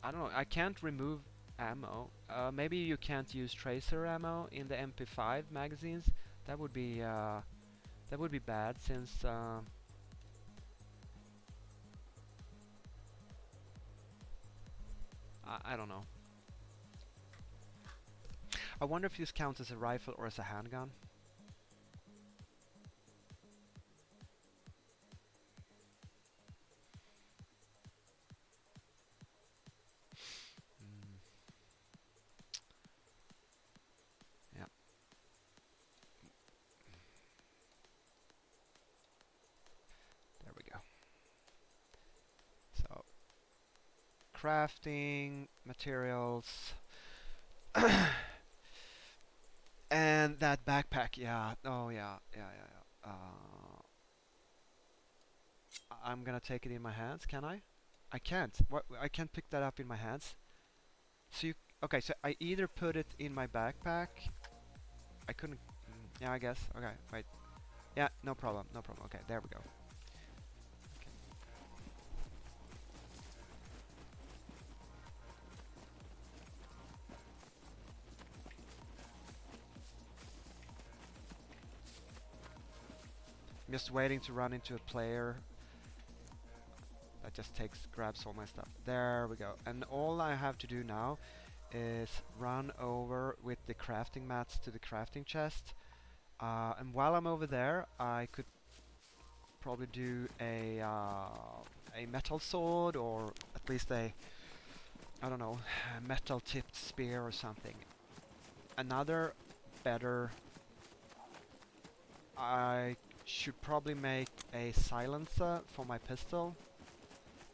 A: don't know, I can't remove ammo. Maybe you can't use tracer ammo in the MP5 magazines. That would be bad, since I don't know. I wonder if this counts as a rifle or as a handgun. Yeah. There we go. So, crafting materials. And that backpack, yeah. Oh yeah, yeah. I'm gonna take it in my hands. Can I? I can't. What? I can't pick that up in my hands. So you? Okay. So I either put it in my backpack. I couldn't. Yeah, I guess. Okay. Wait. Yeah. No problem. No problem. Okay. There we go. Okay. I'm just waiting to run into a player. That just grabs all my stuff. There we go. And all I have to do now is run over with the crafting mats to the crafting chest. And while I'm over there, I could probably do a metal sword, or at least a, I don't know, metal tipped spear or something. Another better, I should probably make a silencer for my pistol.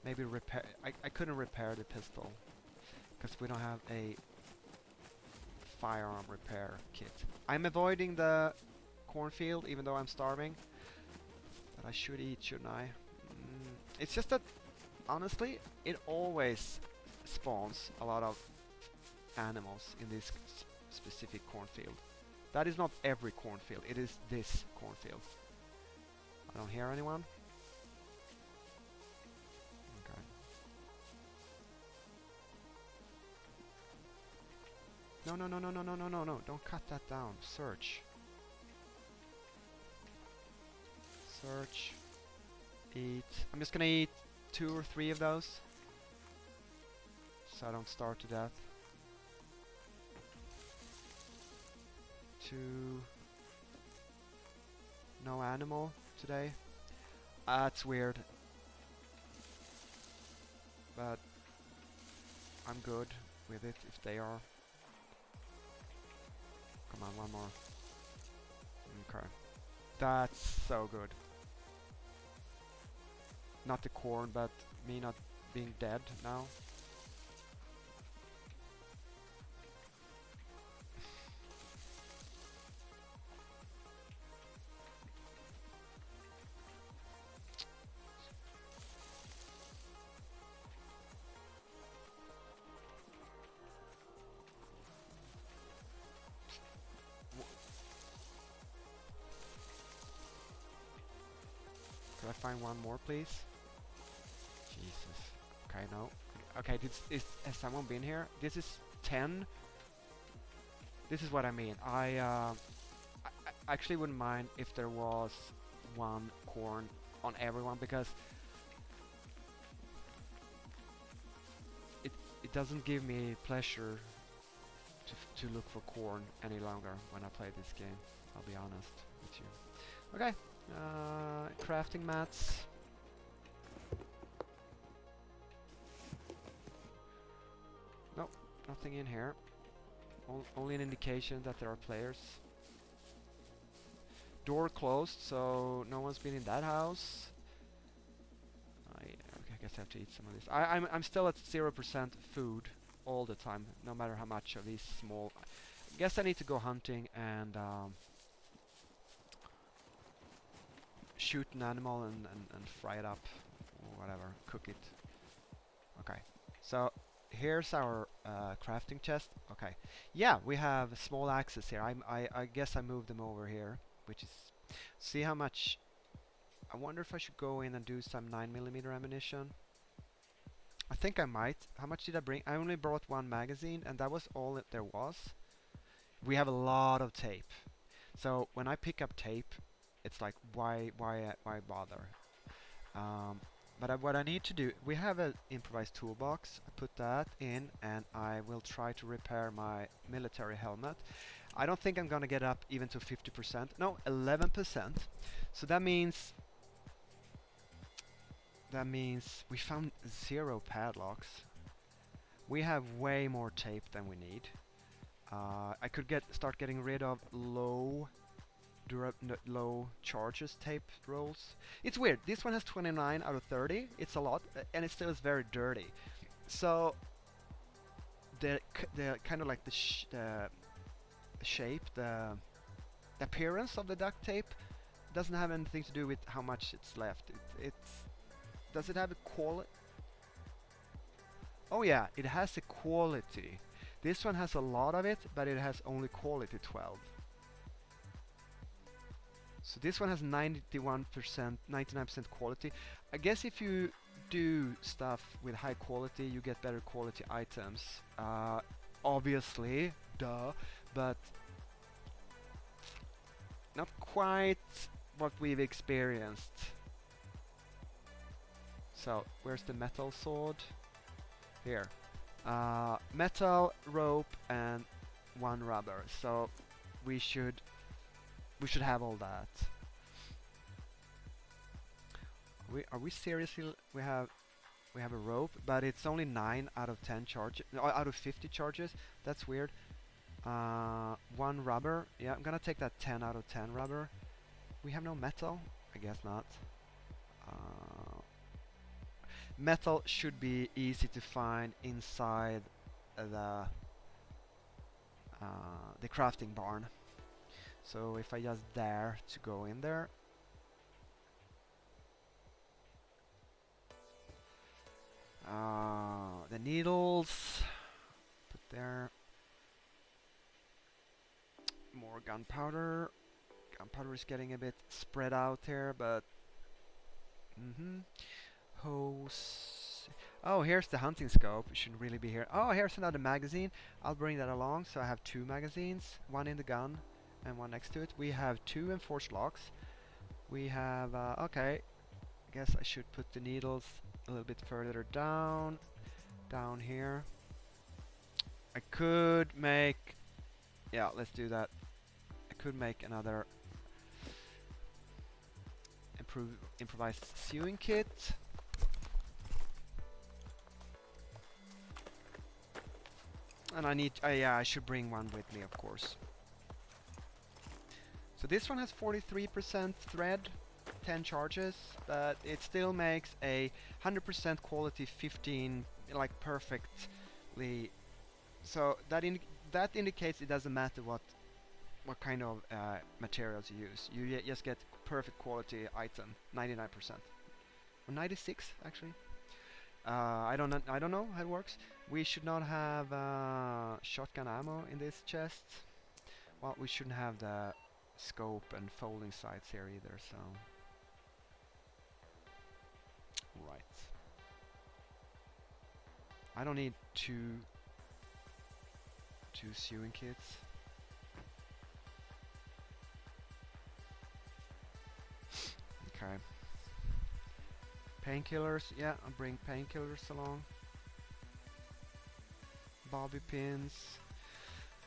A: Maybe repair. I couldn't repair the pistol because we don't have a firearm repair kit. I'm avoiding the cornfield even though I'm starving. But I should eat, shouldn't I? It's just that, honestly, it always spawns a lot of animals in this specific cornfield. That is not every cornfield, it is this cornfield. I don't hear anyone. Okay. No, no, no, no, no, no, no, no, no. Don't cut that down. Search. Search. Eat. I'm just gonna eat 2 or 3 of those, so I don't starve to death. 2. No animal today. That's weird. But I'm good with it if they are. Come on, one more. Okay. That's so good. Not the corn, but me not being dead now. Could I find one more, please? Jesus. Okay, no. Okay, has someone been here? This is 10. This is what I mean. I actually wouldn't mind if there was one corn on everyone, because it doesn't give me pleasure to look for corn any longer when I play this game. I'll be honest with you. Okay, crafting mats. Nope, nothing in here. Only an indication that there are players. Door closed, so no one's been in that house. Okay, I guess I have to eat some of this. I'm still at 0% food all the time, no matter how much of these small. I guess I need to go hunting and shoot an animal and fry it up or whatever, cook it. Okay, so here's our crafting chest. Okay, yeah, we have small axes here. I guess I moved them over here, which is, see how much. I wonder if I should go in and do some 9mm ammunition. I think I might. How much did I bring? I only brought one magazine, and that was all that there was. We have a lot of tape, so when I pick up tape, it's like, why bother? But what I need to do, we have an improvised toolbox. I put that in, and I will try to repair my military helmet. I don't think I'm gonna get up even to 50%. No, 11%. So that means we found 0 padlocks. We have way more tape than we need. I could start getting rid of low charges tape rolls. It's weird. This one has 29 out of 30. It's a lot, and it still is very dirty. So the kind of like the shape, the appearance of the duct tape doesn't have anything to do with how much it's left. Does it have a quality? Oh yeah, it has a quality. This one has a lot of it, but it has only quality 12. So this one has 91%, 99% quality. I guess if you do stuff with high quality, you get better quality items. Obviously, duh, but not quite what we've experienced. So, where's the metal sword? Here. Metal, rope, and 1 rubber. So, we should have all that. Are we seriously? We have a rope, but it's only 9 out of 10 charges. No, out of 50 charges. That's weird. 1 rubber. Yeah, I'm gonna take that 10 out of 10 rubber. We have no metal? I guess not. Metal should be easy to find inside the crafting barn. So if I just dare to go in there. The needles. Put there. More gunpowder. Gunpowder is getting a bit spread out here, but hose. Oh, here's the hunting scope. It shouldn't really be here. Oh, here's another magazine. I'll bring that along. So I have 2 magazines, one in the gun and one next to it. We have 2 enforced locks. We have, okay, I guess I should put the needles a little bit further down here. I could make, yeah, let's do that. I could make another, improvised sewing kit. And yeah, I should bring one with me, of course. So this one has 43% thread, 10 charges, but it still makes a 100% quality 15, like perfectly. So that indicates it doesn't matter what kind of materials you use. You just get perfect quality item, 99%, or 96 actually. I don't know how it works. We should not have shotgun ammo in this chest. Well, we shouldn't have the scope and folding sights here either. So, right. I don't need two sewing kits. Okay. Painkillers, yeah, I'll bring painkillers along. Bobby pins.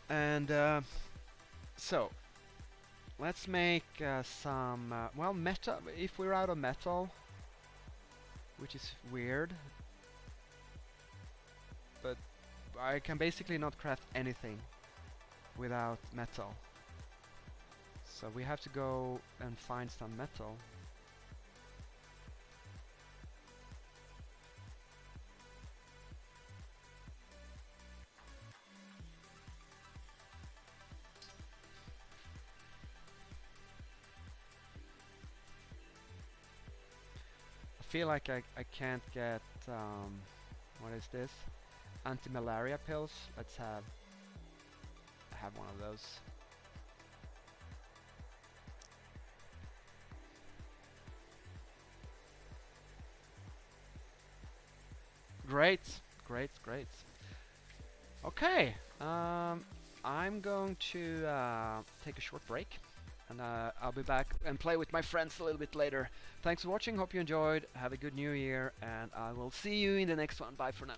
A: And so, let's make some, well, metal. If we're out of metal, which is weird, but I can basically not craft anything without metal. So we have to go and find some metal. I feel like I can't get, what is this? Anti-malaria pills. Let's have one of those. Great, great, great. Okay, I'm going to take a short break, and I'll be back and play with my friends a little bit later. Thanks for watching, hope you enjoyed, have a good new year, and I will see you in the next one. Bye for now.